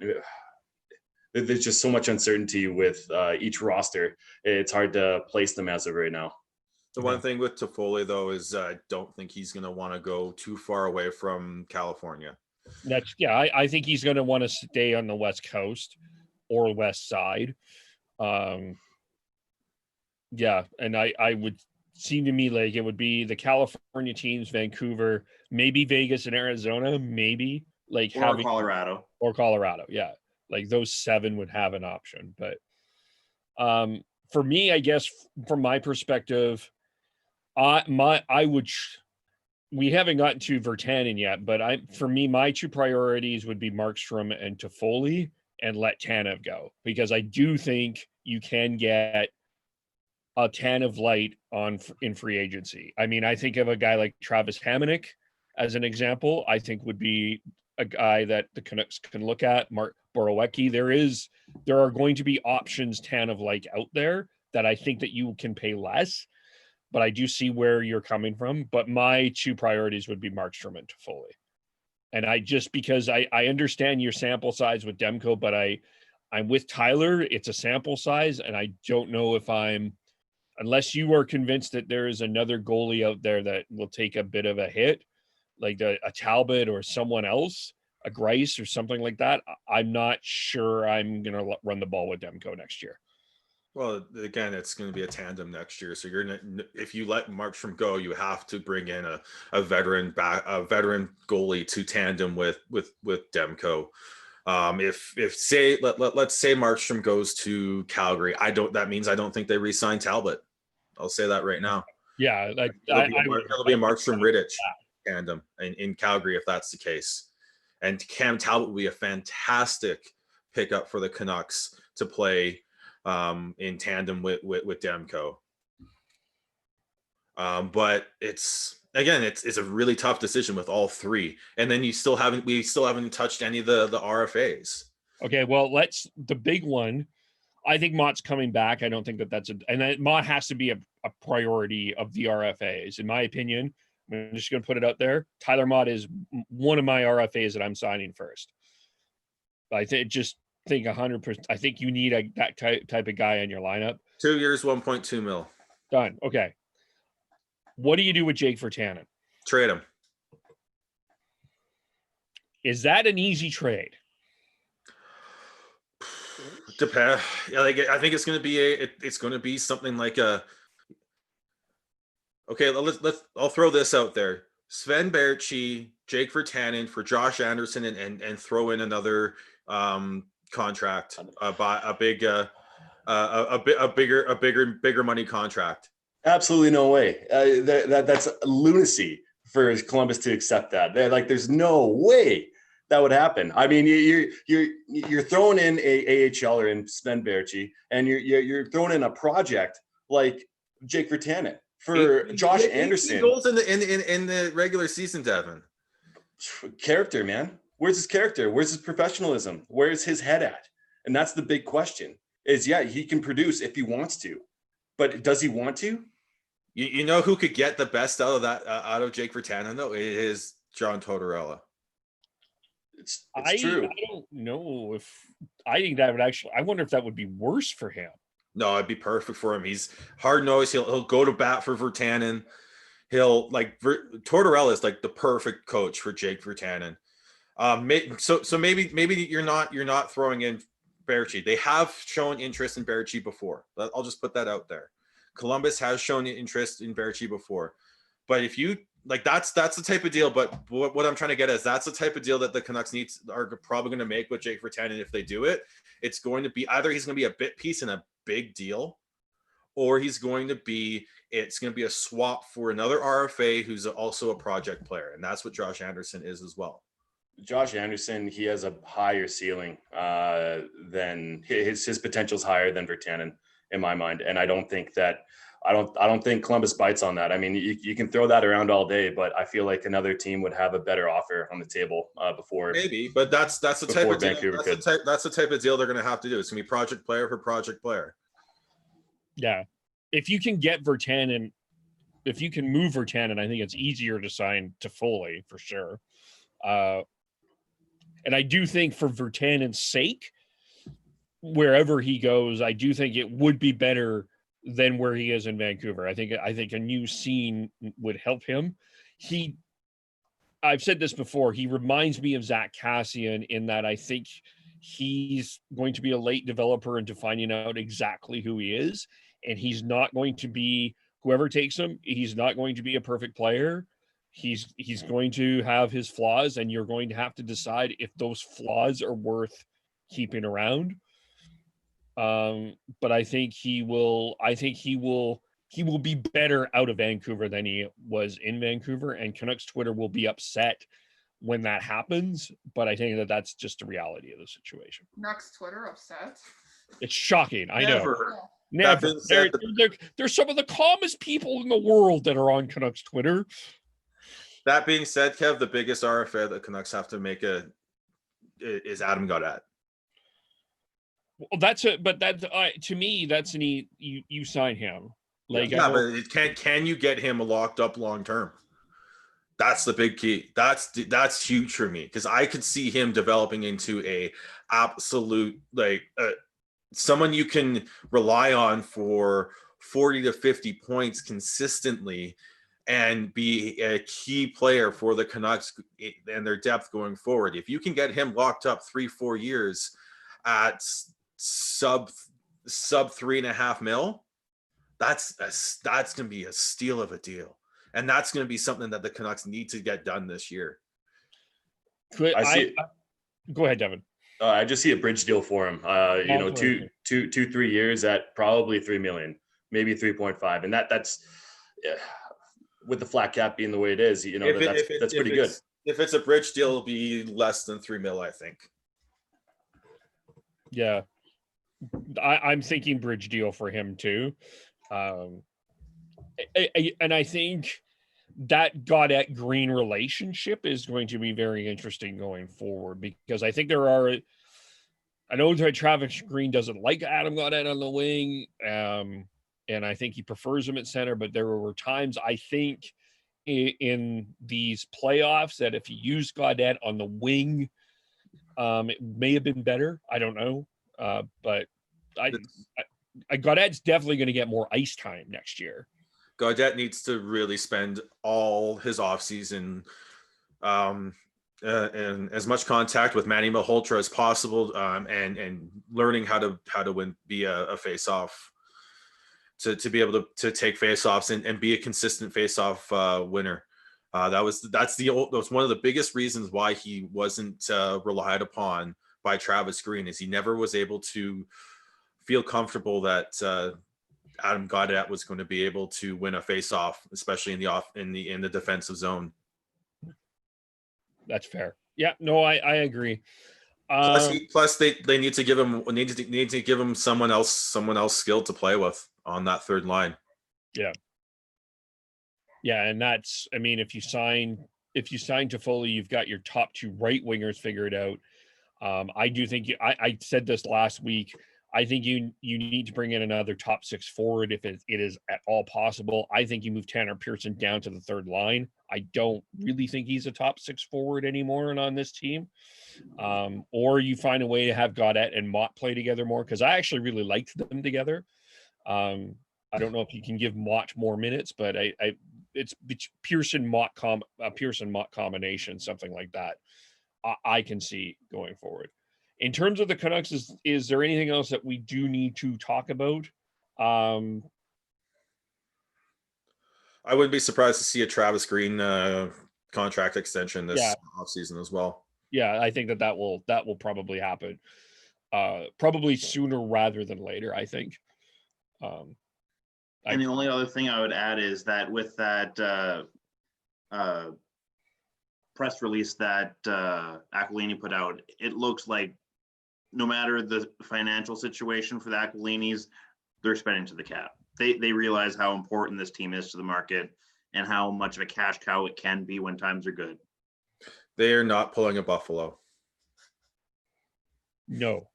there's just so much uncertainty with each roster. It's hard to place them as of right now. The one thing with Toffoli, though, is I don't think he's going to want to go too far away from California. I think he's going to want to stay on the West Coast or West Side. And I would seem to me like it would be the California teams, Vancouver, maybe Vegas and Arizona, maybe like Colorado. Yeah. Like those 7 would have an option. But for me, I guess from my perspective, we haven't gotten to Virtanen yet, but for me, my 2 priorities would be Markstrom and Toffoli, and let Tanev go, because I do think you can get a Tanev light in free agency. I mean, I think of a guy like Travis Hamonic as an example. I think would be a guy that the Canucks can look at. Mark Borowiecki. There are going to be options Tanev like out there that I think that you can pay less. But I do see where you're coming from. But my 2 priorities would be Markstrom and Toffoli. And because I understand your sample size with Demko, but I'm with Tyler. It's a sample size, and I don't know if unless you are convinced that there is another goalie out there that will take a bit of a hit, like a Talbot or someone else, a Grice or something like that. I'm not sure I'm going to run the ball with Demko next year. Well, again, it's going to be a tandem next year. So if you let Markstrom go, you have to bring in a veteran goalie to tandem with Demko. Let's say Markstrom goes to Calgary, that means I don't think they re-sign Talbot. I'll say that right now. Yeah, it'll be a Markstrom Rittich tandem in Calgary if that's the case. And Cam Talbot will be a fantastic pickup for the Canucks to play in tandem with Demko. But it's a really tough decision with all 3. And then we still haven't touched any of the RFAs. Okay, well, the big one. I think Mott's coming back. I don't think and Mott has to be a priority of the RFAs, in my opinion. I'm just going to put it out there. Tyler Mott is one of my RFAs that I'm signing first. But I think 100%. I think you need that type of guy in your lineup. 2 years, $1.2 million. Done. Okay. What do you do with Jake Virtanen? Trade him. Is that an easy trade? Depends. I think it's going to be something like a. Okay, I'll throw this out there. Sven Baertschi, Jake Virtanen for Josh Anderson, and throw in another contract, a bigger money contract. Absolutely no way. That's lunacy for Columbus to accept that. There's no way that would happen. I mean, you're throwing in a AHLer in Sven Baertschi, and you're throwing in a project like Jake Virtanen for Josh Anderson. Goals in the regular season, Devin. Character, man. Where's his character? Where's his professionalism? Where's his head at? And that's the big question. He can produce if he wants to, but does he want to? You know who could get the best out of that out of Jake Virtanen though? It is John Tortorella. It's true. I don't know if I think that would actually. I wonder if that would be worse for him. No, it'd be perfect for him. He's hard-nosed. He'll go to bat for Virtanen. Tortorella is like the perfect coach for Jake Virtanen. So maybe you're not throwing in Baertschi. They have shown interest in Baertschi before. I'll just put that out there. Columbus has shown interest in Baertschi before. But if you like, that's the type of deal. But what I'm trying to get at is that's the type of deal that the Canucks are probably going to make with Jake Virtanen. If they do it, it's going to be either he's going to be a bit piece in a big deal, or it's going to be a swap for another RFA who's also a project player, and that's what Josh Anderson is as well. Josh Anderson, he has a higher ceiling than his potential's higher than Virtanen in my mind, and I don't think Columbus bites on that. I mean, you can throw that around all day, but I feel like another team would have a better offer on the table before. Maybe, but that's the type of deal. Vancouver That's the type of deal they're going to have to do. It's going to be project player for project player. Yeah. If you can get Virtanen, if you can move Virtanen, I think it's easier to sign Toffoli for sure. And I do think for Virtanen's sake, wherever he goes, I do think it would be better than where he is in Vancouver. I think a new scene would help him. I've said this before, he reminds me of Zach Kassian in that I think he's going to be a late developer into finding out exactly who he is. And he's not going to be, whoever takes him, he's not going to be a perfect player. He's going to have his flaws, and you're going to have to decide if those flaws are worth keeping around. But I think he will be better out of Vancouver than he was in Vancouver, and Canucks Twitter will be upset when that happens. But I think that's just the reality of the situation. Canucks Twitter upset. It's shocking. I know. Never. Never. They're some of the calmest people in the world that are on Canucks Twitter. That being said, Kev, the biggest RFA that Canucks have to make is Adam Gaudette. Well, to me, that's you sign him. Like, yeah, but can you get him locked up long term? That's the big key. That's huge for me, because I could see him developing into a absolute someone you can rely on for 40 to 50 points consistently and be a key player for the Canucks and their depth going forward. If you can get him locked up 3-4 years at sub $3.5 million, that's going to be a steal of a deal. And that's going to be something that the Canucks need to get done this year. Go ahead, Devin. I just see a bridge deal for him. 2-3 years at probably $3 million, maybe 3.5, and that's with the flat cap being the way it is. That's pretty good. If it's a bridge deal, it'll be less than $3 million, I think. Yeah, I'm thinking bridge deal for him too, and I think that Gaudette Green relationship is going to be very interesting going forward, because I think I know that Travis Green doesn't like Adam Gaudette on the wing, and I think he prefers him at center, but there were times I think in these playoffs that if he used Gaudette on the wing, it may have been better. I don't know, but Gaudette's definitely going to get more ice time next year. Gaudette needs to really spend all his offseason and as much contact with Manny Malhotra as possible, and learning how to be a face-off, to be able to take face-offs and be a consistent face-off winner. That was one of the biggest reasons why he wasn't relied upon by Travis Green, is he never was able to feel comfortable that Adam Gaudette was going to be able to win a face-off, especially in the defensive zone. That's fair. Yeah, no, I agree. Plus, they need to give him someone else skilled to play with on that third line. Yeah, and that's, I mean, if you sign Toffoli, you've got your top two right wingers figured out. I do think I said this last week. I think you need to bring in another top six forward if it is at all possible. I think you move Tanner Pearson down to the third line. I don't really think he's a top six forward anymore and on this team. Or you find a way to have Gaudette and Mott play together more, because I actually really liked them together. I don't know if you can give Mott more minutes, but it's Pearson Mott combination, something like that. I can see going forward. In terms of the Canucks, is there anything else that we do need to talk about? I wouldn't be surprised to see a Travis Green contract extension this Yeah. offseason as well. Yeah, I think that will probably happen. Probably sooner rather than later, I think. And the only other thing I would add is that with that press release that Aquilini put out, it looks like no matter the financial situation for the Aquilinis, they're spending to the cap. They realize how important this team is to the market and how much of a cash cow it can be when times are good. They are not pulling a Buffalo. No.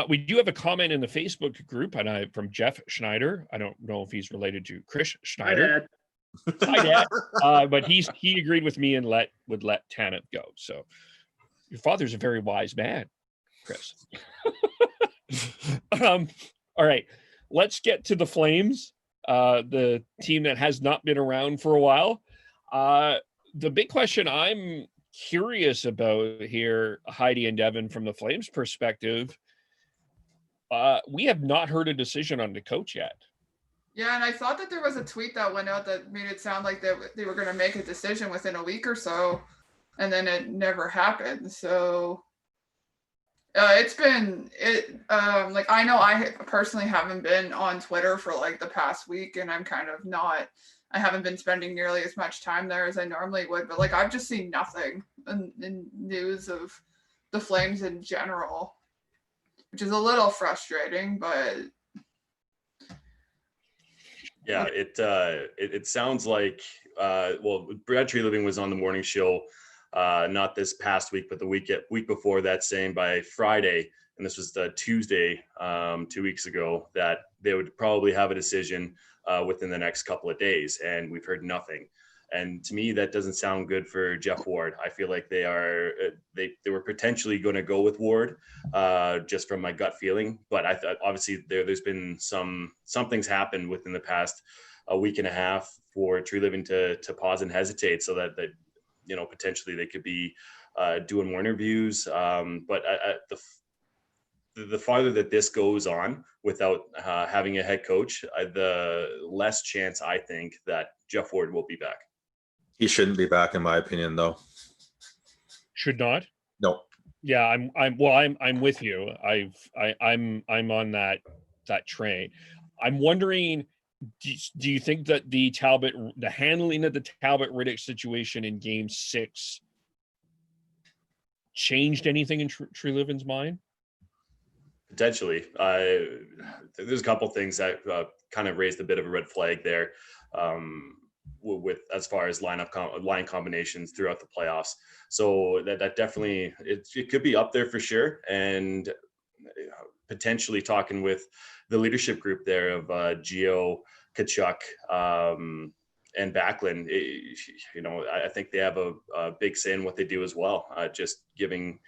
We do have a comment in the Facebook group, and from Jeff Schneider. I don't know if he's related to Chris Schneider. Hi, Dad. But he agreed with me and would let Tanev go. So your father's a very wise man, Chris. All right, let's get to the Flames, the team that has not been around for a while. The big question I'm curious about here, Heidi and Devin, from the Flames perspective, we have not heard a decision on the coach yet. Yeah, and I thought that there was a tweet that went out that made it sound like they were going to make a decision within a week or so, and then it never happened. So it's been like, I know I personally haven't been on Twitter for like the past week, and I'm kind of not. I haven't been spending nearly as much time there as I normally would, but like I've just seen nothing in news of the Flames in general, which is a little frustrating, but. Yeah, it sounds like well, Brad Treliving was on the morning show, not this past week, but the week before that, saying by Friday, and this was the Tuesday 2 weeks ago, that they would probably have a decision within the next couple of days, and we've heard nothing. And to me, that doesn't sound good for Jeff Ward. I feel like they were potentially going to go with Ward, just from my gut feeling. But I thought obviously there's been something's happened within the past a week and a half for Treliving to pause and hesitate, so that potentially they could be doing more interviews. But the farther that this goes on without having a head coach, the less chance I think that Jeff Ward will be back. He shouldn't be back, in my opinion, though. Should not? No. Yeah, I'm with you. I'm on that train. I'm wondering, do you think that the handling of the Talbot Riddick situation in Game 6 changed anything in Treliving's mind? Potentially. There's a couple things that kind of raised a bit of a red flag there. With as far as line combinations throughout the playoffs. So that definitely, it could be up there for sure. And potentially talking with the leadership group there of Gio, Tkachuk, and Backlund, I think they have a big say in what they do as well. Just giving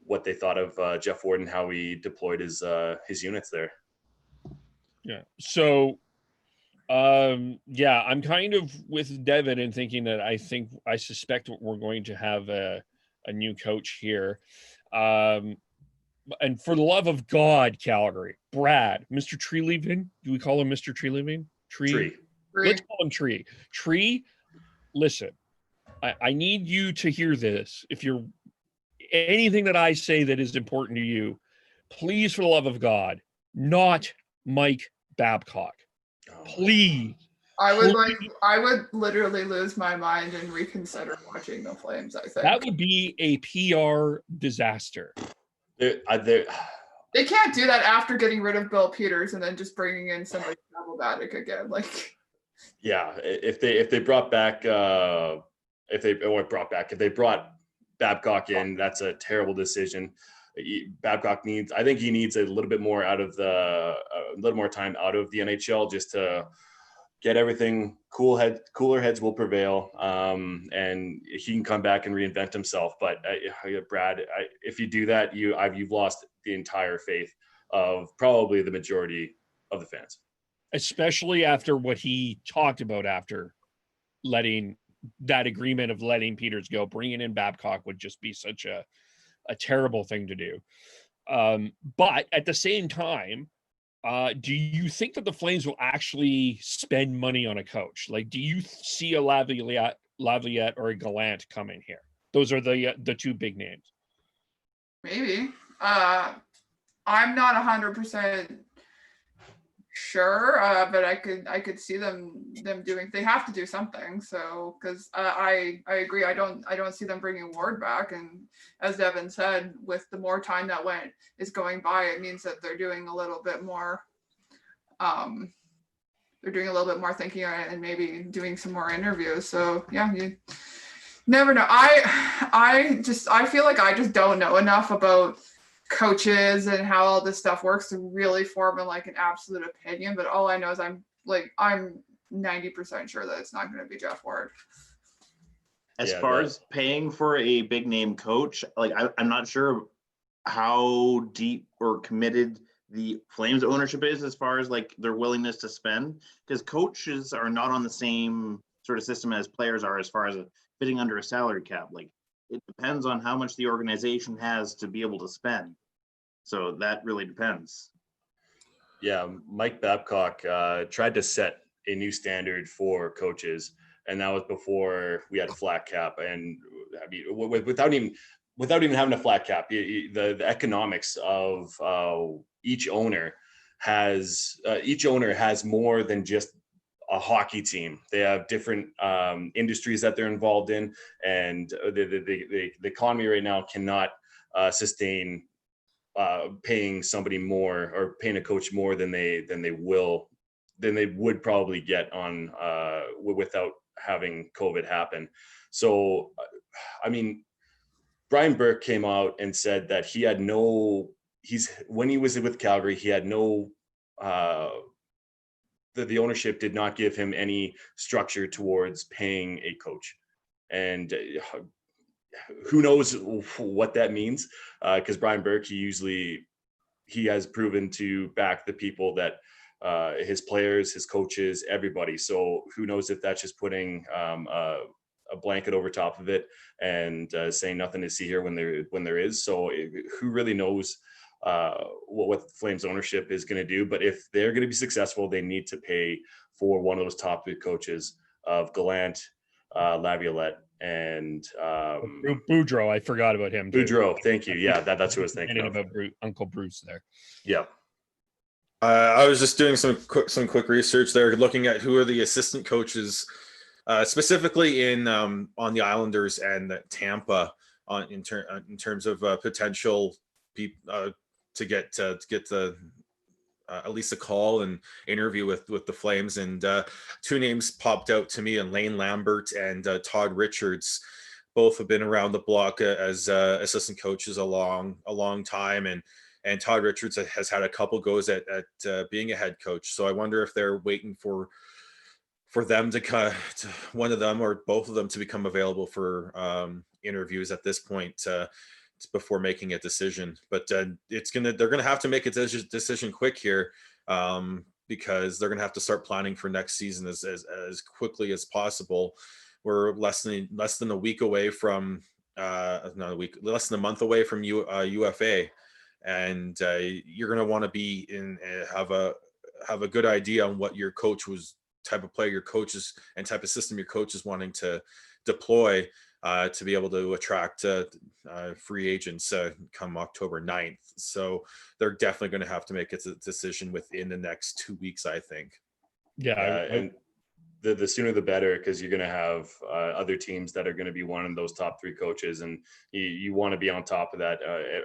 what they thought of Jeff Ward and how he deployed his units there. Yeah. So I'm kind of with Devin in thinking that I suspect we're going to have a new coach here. And for the love of God, Calgary, Brad, Mr. Treliving, do we call him Mr. Treliving? Tree. Let's call him Tree. Tree, listen, I need you to hear this. If you're anything that I say that is important to you, please, for the love of God, not Mike Babcock. Please. I would literally lose my mind and reconsider watching the Flames, I think. That would be a PR disaster. They can't do that after getting rid of Bill Peters and then just bringing in somebody Sabobatic again. Like, yeah, if they brought Babcock in, that's a terrible decision. Babcock needs a little bit more out of a little more time out of the NHL just to get everything cooler heads will prevail, and he can come back and reinvent himself. But Brad, if you do that, you've lost the entire faith of probably the majority of the fans, especially after what he talked about after letting that agreement of letting Peters go. Bringing in Babcock would just be such a terrible thing to do. But at the same time, Do you think that the Flames will actually spend money on a coach? Like, do you see a Laviolette or a Gallant coming here? Those are the two big names. Maybe. I'm not 100% sure, but I could see them doing. They have to do something. So because I agree. I don't see them bringing Ward back. And as Devin said, with the more time that is going by, it means that they're doing a little bit more. They're doing a little bit more thinking on it and maybe doing some more interviews. So yeah, you never know. I feel like I just don't know enough about coaches and how all this stuff works to really form like an absolute opinion. But all I know is I'm 90% sure that it's not going to be Jeff Ward. As far as paying for a big name coach, like I'm not sure how deep or committed the Flames ownership is as far as like their willingness to spend, because coaches are not on the same sort of system as players are as far as fitting under a salary cap. Like it depends on how much the organization has to be able to spend. So that really depends. Yeah, Mike Babcock tried to set a new standard for coaches, and that was before we had a flat cap. And I mean, without even having a flat cap, the economics of each owner has more than just a hockey team. They have different industries that they're involved in, and the economy right now cannot sustain paying somebody more or paying a coach more than they would probably get on without having COVID happen. So, I mean, Brian Burke came out and said that when he was with Calgary, he had no the ownership did not give him any structure towards paying a coach. And who knows what that means? Because Brian Burke, he has proven to back the people that his players, his coaches, everybody. So who knows if that's just putting a blanket over top of it and saying nothing to see here when there is. So who really knows what the Flames ownership is going to do? But if they're going to be successful, they need to pay for one of those top good coaches of Gallant, Laviolette, and Boudreau. I forgot about him. Boudreau, thank you. Yeah, that's who I was thinking of. About Uncle Bruce there. Yeah. I was just doing some quick research there, looking at who are the assistant coaches, specifically on the Islanders and Tampa, in terms of potential people to get the at least a call and interview with the Flames. And two names popped out to me, and Lane Lambert and Todd Richards. Both have been around the block as assistant coaches a long time, and Todd Richards has had a couple goes at being a head coach. So I wonder if they're waiting for them to one of them or both of them to become available for interviews at this point before making a decision. But they're gonna have to make a decision quick here, because they're gonna have to start planning for next season as quickly as possible. We're less than a week away from less than a month away from UFA, and you're going to want to be in have a good idea on what your coach was, type of player your coach is, and type of system your coach is wanting to deploy to be able to attract free agents come October 9th. So they're definitely going to have to make a decision within the next 2 weeks, I think. Yeah, and the sooner the better, because you're going to have other teams that are going to be wanting those top three coaches, and you want to be on top of that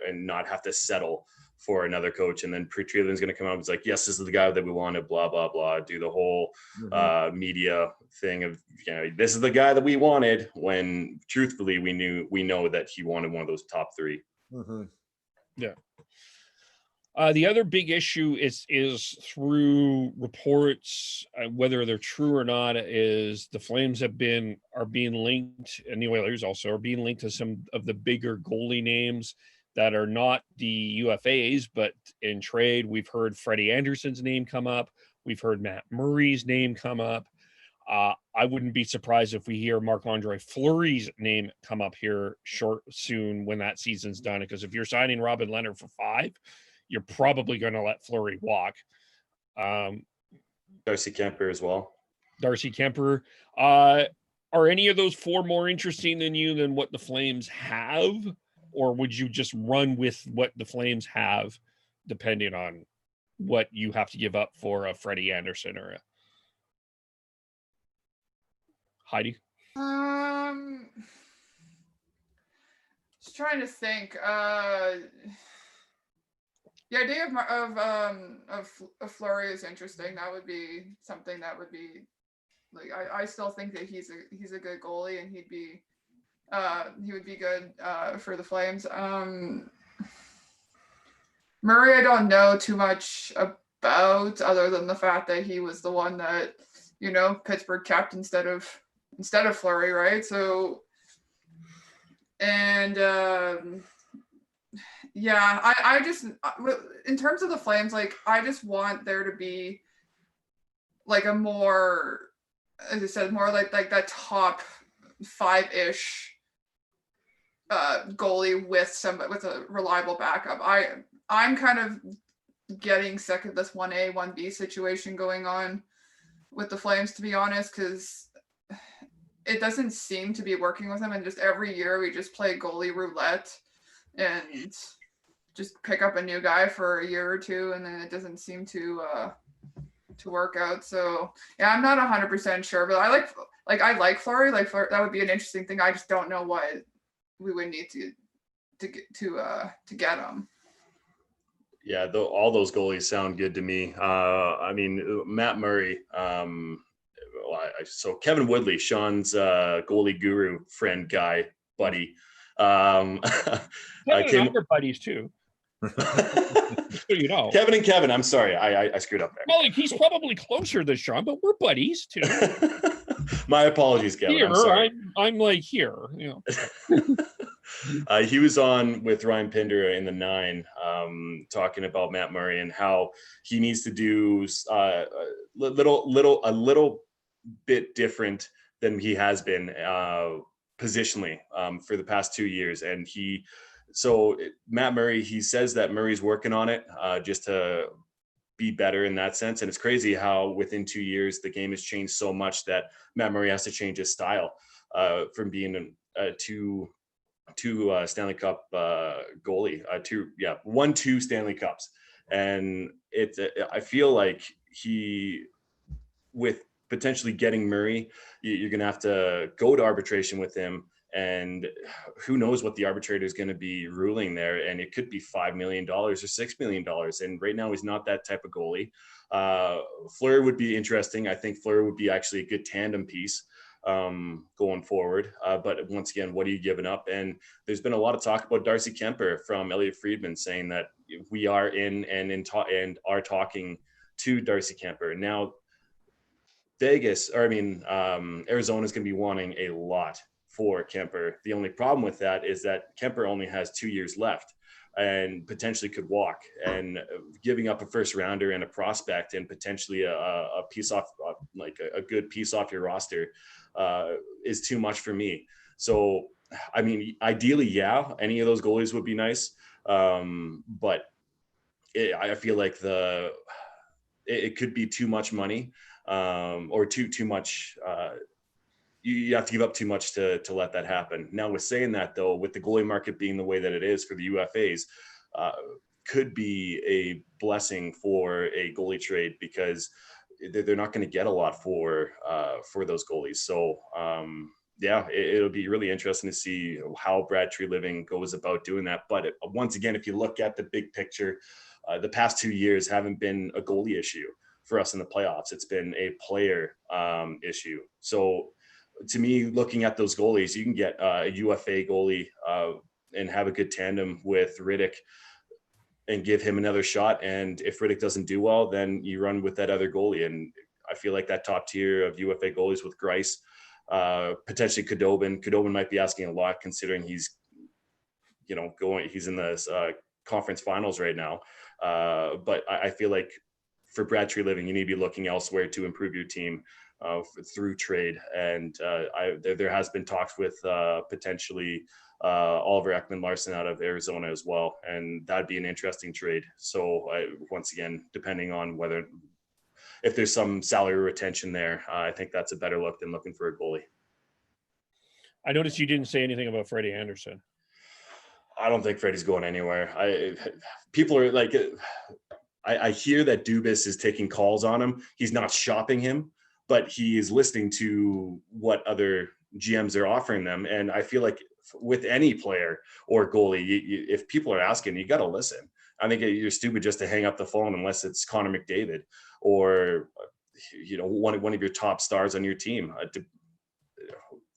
and not have to settle for another coach. And then Treeland's going to come out and it's like, yes, this is the guy that we wanted, blah, blah, blah, do the whole media thing of, this is the guy that we wanted, when truthfully we know that he wanted one of those top three. Mm-hmm. Yeah. The other big issue is through reports, whether they're true or not, is the Flames are being linked, and the Oilers also are being linked to some of the bigger goalie names that are not the UFAs, but in trade. We've heard Freddie Anderson's name come up. We've heard Matt Murray's name come up. I wouldn't be surprised if we hear Marc-Andre Fleury's name come up here soon when that season's done, because if you're signing Robin Leonard for $5, you're probably going to let Fleury walk. Darcy Kemper as well. Darcy Kemper. Are any of those four more interesting than what the Flames have? Or would you just run with what the Flames have, depending on what you have to give up for a Freddie Anderson or a Heidi? Just trying to think. The idea of Fleury is interesting. That would be something that would be like I still think that he's a good goalie, and he would be good for the Flames. Murray, I don't know too much about, other than the fact that he was the one that Pittsburgh kept instead of Fleury, right? So, and yeah, I just, in terms of the Flames, like I just want there to be like a more, as I said, more like that top 5-ish goalie with a reliable backup. I'm kind of getting sick of this 1A, 1B situation going on with the Flames, to be honest, because it doesn't seem to be working with them. And just every year we just play goalie roulette and just pick up a new guy for a year or two, and then it doesn't seem to work out. So yeah, I'm not 100% sure, but I like Fleury. Like that would be an interesting thing. I just don't know what we would need to get him. Yeah, all those goalies sound good to me. I mean, Matt Murray. So Kevin Woodley, Sean's goalie guru friend guy buddy. Kevin and I are buddies too. So Kevin and Kevin. I'm sorry, I screwed up there. Well, like, he's probably closer than Sean, but we're buddies too. My apologies, Kevin. Here, I'm sorry. I'm like here. He was on with Ryan Pinder in the 9, talking about Matt Murray and how he needs to do a little bit different than he has been positionally for the past 2 years. And Matt Murray, he says that Murray's working on it just to be better in that sense. And it's crazy how within 2 years the game has changed so much that Matt Murray has to change his style from being a two Stanley Cup goalie, 2 Stanley Cups. And I feel like with potentially getting Murray, you're going to have to go to arbitration with him, and who knows what the arbitrator is going to be ruling there. And it could be $5 million or $6 million. And right now he's not that type of goalie. Fleury would be interesting. I think Fleury would be actually a good tandem piece going forward. But once again, what are you giving up? And there's been a lot of talk about Darcy Kemper from Elliot Friedman saying that we are are talking to Darcy Kemper. Now, Arizona is going to be wanting a lot for Kemper. The only problem with that is that Kemper only has 2 years left and potentially could walk, and giving up a first rounder and a prospect and potentially a piece off, like a good piece off your roster is too much for me. So, I mean, ideally, yeah, any of those goalies would be nice. But I feel like it could be too much money or too much. You have to give up too much to let that happen. Now, with saying that, though, with the goalie market being the way that it is for the UFAs, could be a blessing for a goalie trade, because they're not going to get a lot for those goalies. So, it'll be really interesting to see how Brad Treliving goes about doing that. But once again, if you look at the big picture, the past 2 years haven't been a goalie issue for us in the playoffs. It's been a player issue. So, to me, looking at those goalies, you can get a UFA goalie and have a good tandem with Rittich and give him another shot. And if Rittich doesn't do well, then you run with that other goalie. And I feel like that top tier of UFA goalies with Greiss, potentially Khudobin. Khudobin might be asking a lot, considering he's in the conference finals right now. But I feel like for Brad Treliving, you need to be looking elsewhere to improve your team through trade. And there has been talks with potentially Oliver Ekman-Larsson out of Arizona as well, and that'd be an interesting trade. So once again, depending on whether if there's some salary retention there, I think that's a better look than looking for a goalie. I noticed you didn't say anything about Freddie Anderson. I don't think Freddie's going anywhere. People are like, I hear that Dubas is taking calls on him. He's not shopping him, but he is listening to what other GMs are offering them. And I feel like with any player or goalie, if people are asking, you got to listen. I think you're stupid just to hang up the phone unless it's Connor McDavid or, one of your top stars on your team,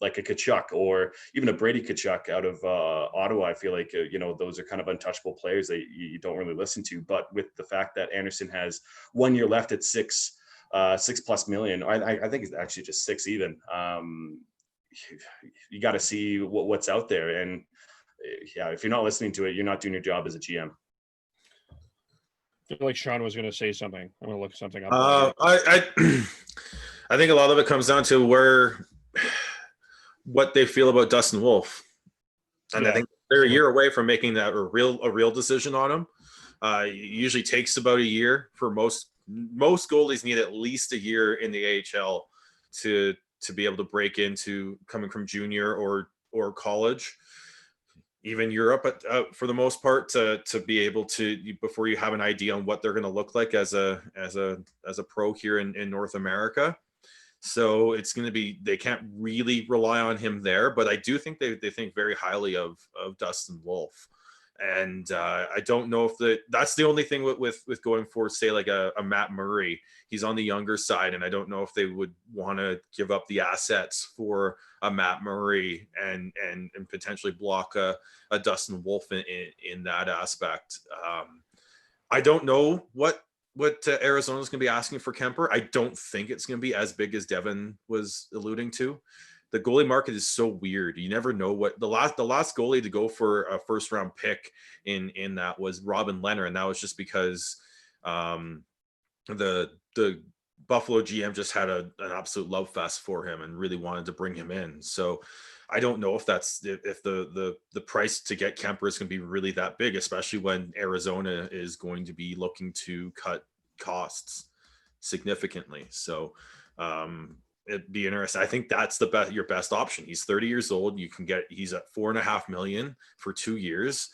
like a Tkachuk or even a Brady Tkachuk out of Ottawa. I feel like, those are kind of untouchable players that you don't really listen to. But with the fact that Anderson has 1 year left at $6+ million, I think it's actually just 6 even. You got to see what's out there. And if you're not listening to it, you're not doing your job as a GM. I feel like Sean was going to say something. I'm going to look something up. I think a lot of it comes down to what they feel about Dustin Wolf, and I think they're a year away from making that a real decision on him. It usually takes about a year for most goalies. Need at least a year in the AHL to be able to break into coming from junior or college, even Europe, but for the most part, to be able to, before you have an idea on what they're going to look like as a pro here in North America. So it's going to be, they can't really rely on him there, but I do think they think very highly of Dustin Wolf. And I don't know if that's the only thing with going for, say, like a Matt Murray. He's on the younger side, and I don't know if they would want to give up the assets for a Matt Murray and potentially block a Dustin Wolf in that aspect. I don't know what Arizona's going to be asking for Kemper. I don't think it's going to be as big as Devin was alluding to. The goalie market is so weird. You never know what the last goalie to go for a first round pick in that was Robin Leonard, and that was just because the Buffalo GM just had an absolute love fest for him and really wanted to bring him in. So I don't know if the price to get Kemper is going to be really that big, especially when Arizona is going to be looking to cut costs significantly. So it'd be interesting. I think that's your best option. He's 30 years old. He's at $4.5 million for 2 years.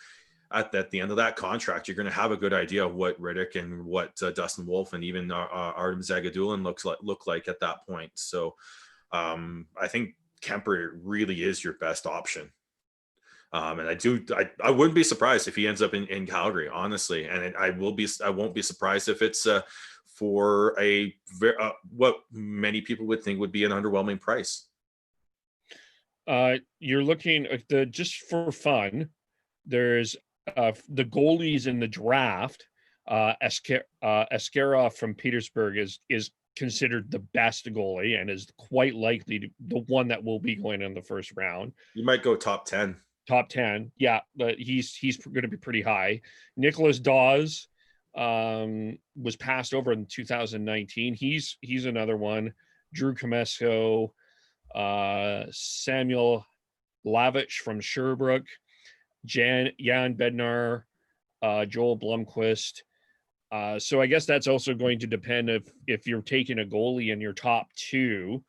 At the end of that contract, you're going to have a good idea of what Rittich and what Dustin Wolf and even Artem Zagadulin look like at that point. So I think Kemper really is your best option. And I wouldn't be surprised if he ends up in Calgary, honestly. And I won't be surprised if it's for what many people would think would be an underwhelming price. You're looking at just for fun. There's the goalies in the draft. Askarov from Petersburg is considered the best goalie and is quite likely the one that will be going in the first round. You might go top 10. Top 10, yeah, but he's going to be pretty high. Nicholas Dawes was passed over in 2019. He's another one. Drew Comesco, Samuel Lavich from Sherbrooke, Jan Bednar, Joel Blomqvist. So I guess that's also going to depend if you're taking a goalie in your top 2.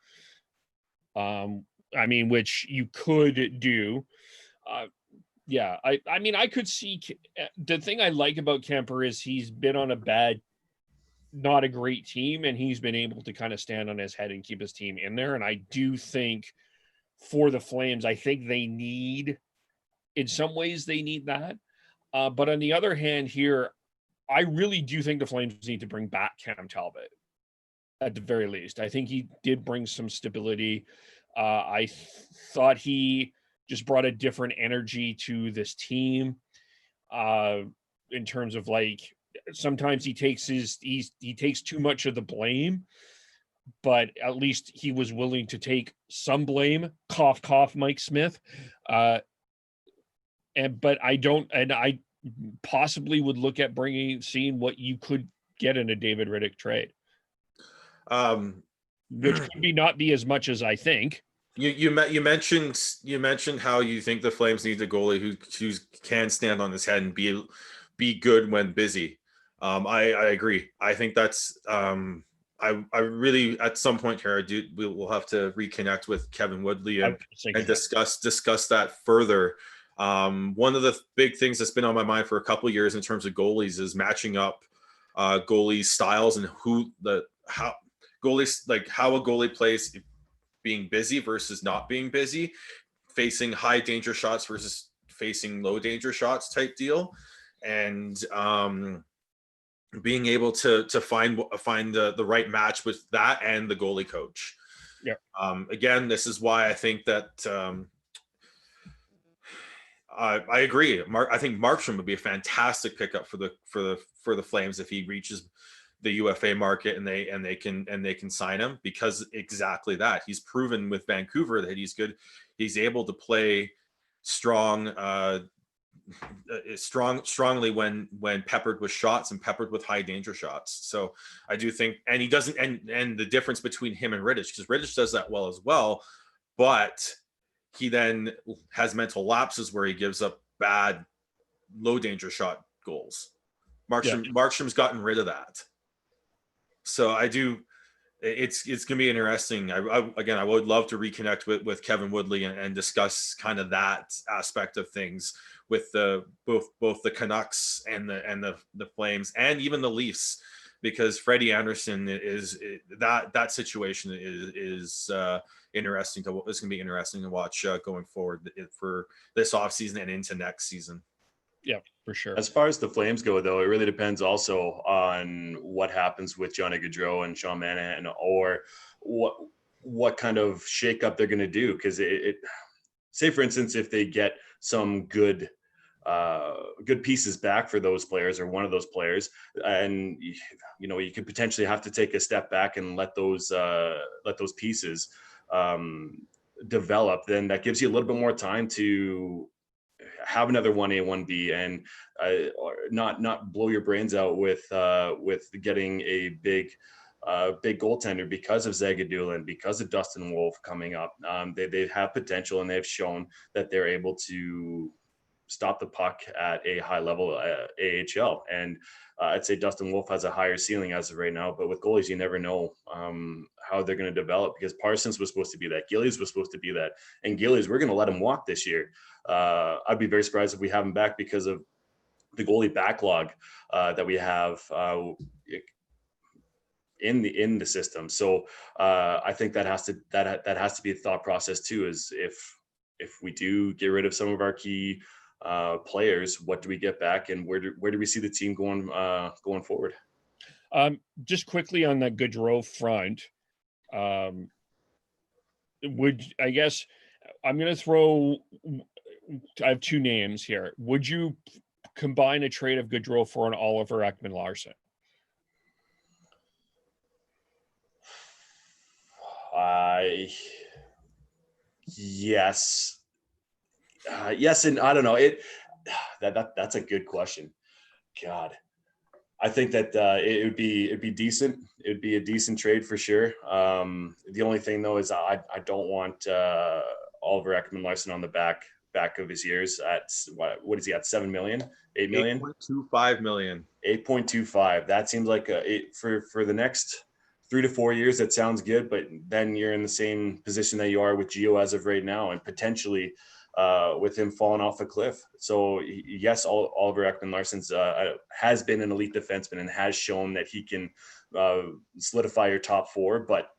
Which you could do. I could see the thing I like about Kemper is he's been on not a great team, and he's been able to kind of stand on his head and keep his team in there. And I do think for the Flames, I think in some ways they need that. But on the other hand here, I really do think the Flames need to bring back Cam Talbot at the very least. I think he did bring some stability. I thought he just brought a different energy to this team in terms of, like, sometimes he takes too much of the blame, but at least he was willing to take some blame. Cough, cough, Mike Smith. But I possibly would look at seeing what you could get in a David Rittich trade, which could not be as much as I think. You mentioned how you think the Flames need a goalie who can stand on his head and be good when busy. I agree. I think that's I really at some point here we will have to reconnect with Kevin Woodley and discuss that further. One of the big things that's been on my mind for a couple of years in terms of goalies is matching up goalie styles and how a goalie plays being busy versus not being busy, facing high danger shots versus facing low danger shots type deal, and being able to find the right match with that and the goalie coach. Yeah. Again, this is why I think that I agree. I think Markstrom would be a fantastic pickup for the Flames if he reaches the UFA market and they can sign him, because exactly that. He's proven with Vancouver that he's good. He's able to play strongly when peppered with shots and peppered with high danger shots. So I do think, and he doesn't, and the difference between him and Rittich, because Rittich does that well as well, but he then has mental lapses where he gives up bad low danger shot goals. Markstrom's gotten rid of that. So I do, it's going to be interesting. I would love to reconnect with Kevin Woodley and discuss kind of that aspect of things with both the Canucks and the Flames and even the Leafs, because Freddie Anderson that situation is interesting to. It's going to be interesting to watch going forward for this offseason and into next season. Yeah, for sure. As far as the Flames go, though, it really depends also on what happens with Johnny Gaudreau and Sean Monahan, or what kind of shakeup they're going to do. Because say, for instance, if they get some good pieces back for those players or one of those players, and you could potentially have to take a step back and let those pieces develop, then that gives you a little bit more time to have another 1A, 1B, and not blow your brains out with getting a big goaltender because of Zagadula, because of Dustin Wolf coming up. They have potential, and they've shown that they're able to stop the puck at a high level AHL. And I'd say Dustin Wolf has a higher ceiling as of right now, but with goalies, you never know how they're going to develop, because Parsons was supposed to be that. Gillies was supposed to be that. And Gillies, we're going to let him walk this year. I'd be very surprised if we have him back because of the goalie backlog that we have in the system. So I think that has to be the thought process too, is if we do get rid of some of our key players, what do we get back, and where do we see the team going forward? Just quickly on the Gaudreau front, I guess I'm going to throw. I have two names here. Would you combine a trade of Gaudreau for an Oliver Ekman-Larsson? Yes. Yes, and I don't know. That's a good question. God, I think that it'd be decent. It'd be a decent trade for sure. The only thing though is I don't want Oliver Ekman-Larsson on the back of his years at what is he at, 7 million, 8 million, 8.25 million, 8.25. That seems like for the next 3 to 4 years. That sounds good, but then you're in the same position that you are with Gio as of right now, and potentially with him falling off a cliff. So yes, Oliver Ekman-Larsson has been an elite defenseman and has shown that he can solidify your top four. But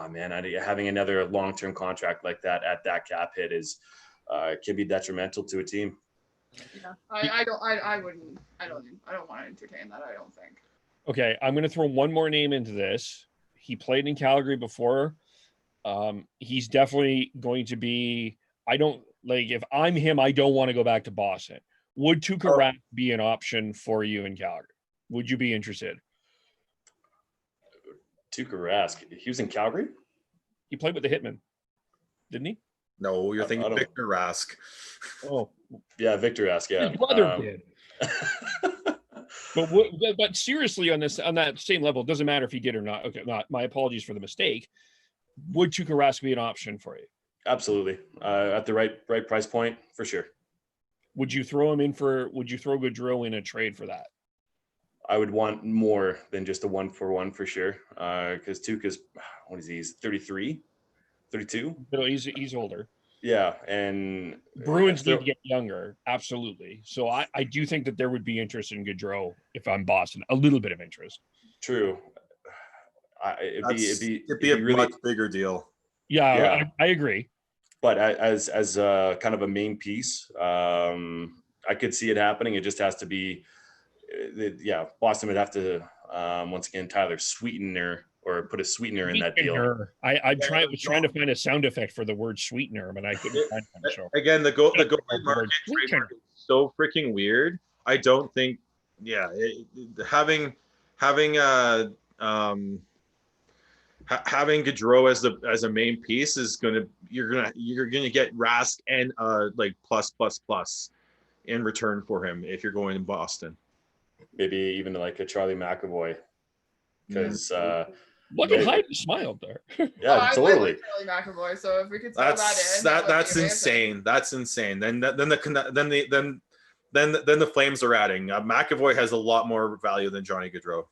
man, having another long-term contract like that at that cap hit can be detrimental to a team. Yeah, I don't want to entertain that. I don't think. Okay, I'm going to throw one more name into this. He played in Calgary before. He's definitely going to be. If I'm him, I don't want to go back to Boston. Would Tuukka Rask be an option for you in Calgary? Would you be interested? Tuukka Rask, he was in Calgary? He played with the Hitmen, didn't he? No, you're thinking Victor Rask. Oh, yeah, Victor Rask. Yeah, his brother did. But seriously, on that same level, it doesn't matter if he did or not. Okay, not my apologies for the mistake. Would Tuukka Rask be an option for you? Absolutely, at the right price point for sure. Would you throw Gaudreau in a trade for that? I would want more than just a 1-for-1 for sure. Because Tuukka's, what is he? He's 33, 32. No, he's older. Yeah, and Bruins need to get younger, absolutely. So I do think that there would be interest in Gaudreau if I'm Boston, a little bit of interest. True. It'd be a really much bigger deal. Yeah. I agree. But as kind of a main piece, I could see it happening. It just has to be, Boston would have to once again Tyler sweetener or put a sweetener in that deal. I was trying to find a sound effect for the word sweetener, but I couldn't find one. So again, the goal market is so freaking weird. I don't think, having Gaudreau as a main piece is you're gonna get Rask and like plus in return for him if you're going to Boston. Maybe even like a Charlie McAvoy, because look at how you smiled there. Yeah, totally. Charlie McAvoy. So if we could throw that's insane. That's insane. Then the Flames are adding. McAvoy has a lot more value than Johnny Gaudreau.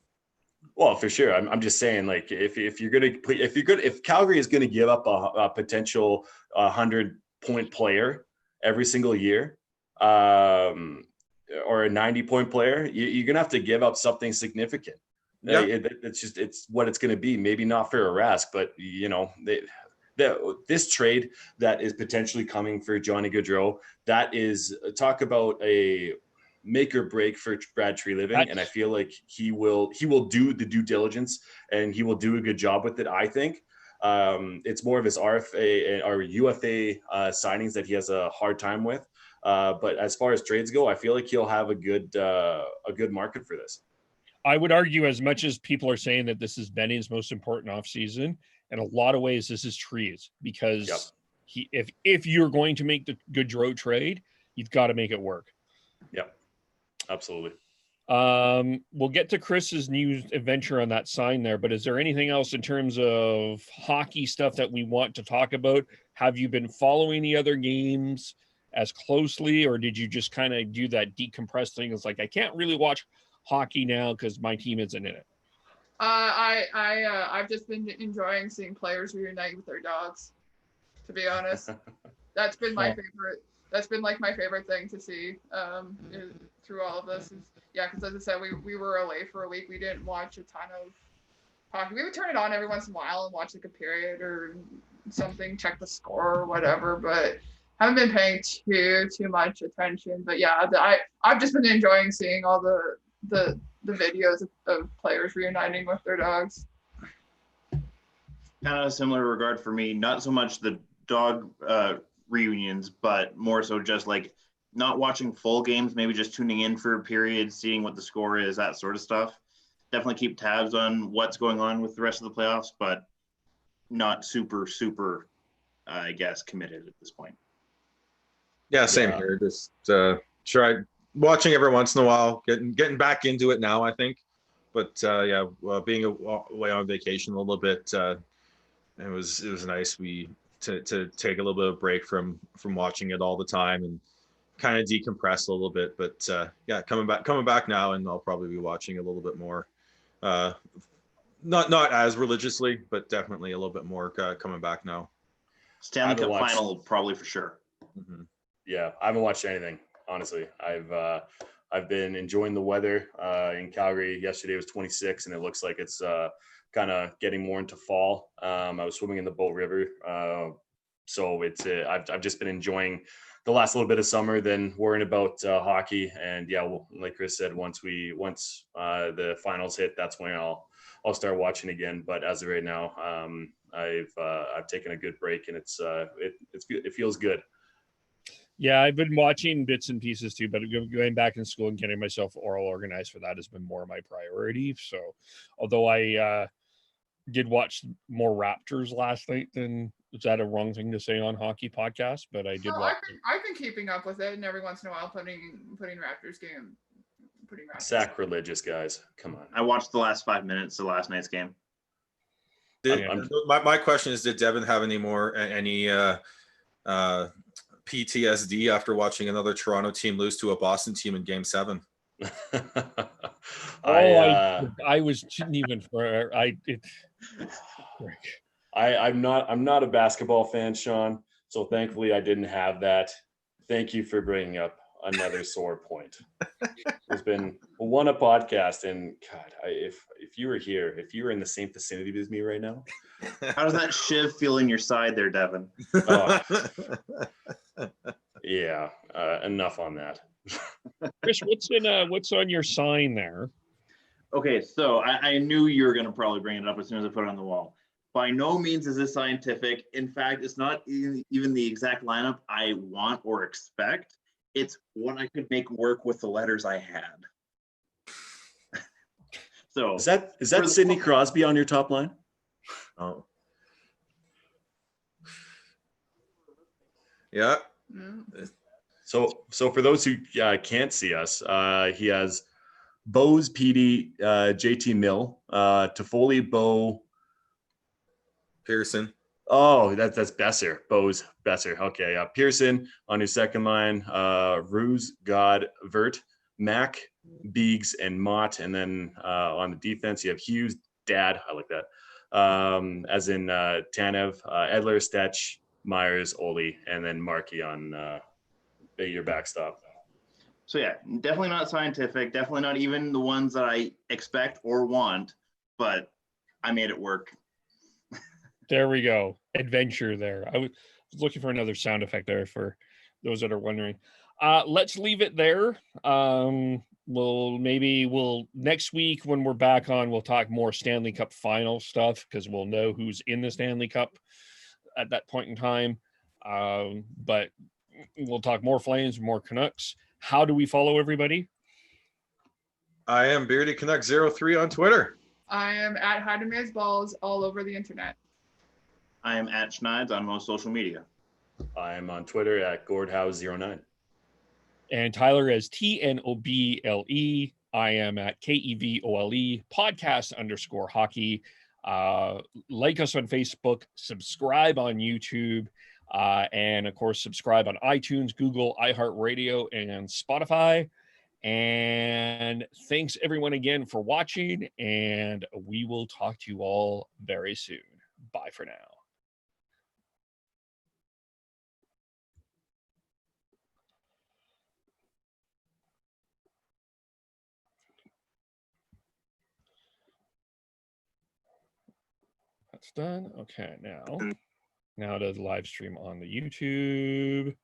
Well, for sure. I'm just saying, like, if Calgary is gonna give up a potential 100-point player every single year, or a 90-point player, you're gonna have to give up something significant. Yeah. It's what it's gonna be. Maybe not for a Rask, but this trade that is potentially coming for Johnny Gaudreau, that is, talk about a make or break for Brad Treliving, and I feel like he will do the due diligence and he will do a good job with it. I think it's more of his RFA or UFA signings that he has a hard time with. But as far as trades go, I feel like he'll have a good market for this. I would argue, as much as people are saying that this is Benny's most important offseason, in a lot of ways this is Trees, because if you're going to make the Gaudreau trade, you've got to make it work. Yep. Absolutely. We'll get to Chris's new adventure on that sign there, but is there anything else in terms of hockey stuff that we want to talk about? Have you been following the other games as closely, or did you just kind of do that decompress thing? It's like, I can't really watch hockey now because my team isn't in it. I've just been enjoying seeing players reunite with their dogs, to be honest. That's been my favorite. That's been like my favorite thing to see through all of this. Because as I said, we were away for a week. We didn't watch a ton of hockey. We would turn it on every once in a while and watch like a period or something, check the score or whatever, but haven't been paying too much attention. But yeah, I've just been enjoying seeing all the videos of players reuniting with their dogs. Kind of a similar regard for me, not so much the dog reunions, but more so just like not watching full games, maybe just tuning in for a period, seeing what the score is, that sort of stuff. Definitely keep tabs on what's going on with the rest of the playoffs, but not super, I guess, committed at this point. Yeah, same here. Just try watching every once in a while, getting back into it now, I think. But being away on vacation a little bit, it was nice. To take a little bit of break from watching it all the time and kind of decompress a little bit. But coming back now, and I'll probably be watching a little bit more. Not as religiously, but definitely a little bit more coming back now. Stanley Cup final, probably for sure. Mm-hmm. Yeah, I haven't watched anything, honestly. I've been enjoying the weather in Calgary. Yesterday was 26, and it looks like it's kind of getting more into fall. I was swimming in the Bow River, so it's I've just been enjoying the last little bit of summer, then worrying about hockey. And like Chris said, once the finals hit, that's when I'll start watching again. But as of right now, I've taken a good break, and it feels good. Yeah, I've been watching bits and pieces too, but going back in school and getting myself oral organized for that has been more my priority. So, although I did watch more Raptors last night, then is that a wrong thing to say on hockey podcast? But I did. No, I've been keeping up with it, and every once in a while putting Raptors game. Sacrilegious, guys! Come on. I watched the last 5 minutes of last night's game. My question is: did Devin have any PTSD after watching another Toronto team lose to a Boston team in Game 7? I was shouldn't even for I'm not a basketball fan, Sean. So thankfully I didn't have that. Thank you for bringing up another sore point. There's been one a podcast, and God, if you were here, if you were in the same vicinity as me right now. How does that shiv feel in your side there, Devin? Oh. Yeah, enough on that. Chris, what's on your sign there? Okay, so I knew you were going to probably bring it up as soon as I put it on the wall. By no means is this scientific. In fact, it's not even the exact lineup I want or expect. It's what I could make work with the letters I had. So is that Sidney Crosby on your top line? Oh. Yeah. So for those who can't see us, he has Bose, PD, JT Mill, Toffoli, Bo, Pearson. Oh, that's Besser. Bose, Besser. Okay, Pearson on your second line, Ruse, God, Vert, Mac, Beegs, and Mott. And then on the defense, you have Hughes, Dad. I like that. As in Tanev, Edler, Stetch, Myers, Oli, and then Markey on your backstop. So yeah, definitely not scientific. Definitely not even the ones that I expect or want, but I made it work. There we go. Adventure there. I was looking for another sound effect there for those that are wondering. Let's leave it there. We'll next week when we're back on, we'll talk more Stanley Cup final stuff because we'll know who's in the Stanley Cup at that point in time. But we'll talk more Flames, more Canucks. How do we follow everybody? I am Beardy Canuck 03 on Twitter. I am at Hadamez Balls all over the internet. I am at Schneids on most social media. I am on Twitter at Gordhouse09. And Tyler as TNOBLE. I am at KEVOLE podcast_hockey. Like us on Facebook, subscribe on YouTube, and of course, subscribe on iTunes, Google, iHeartRadio, and Spotify. And thanks everyone again for watching, and we will talk to you all very soon. Bye for now. That's done. Okay, now to the live stream on the YouTube.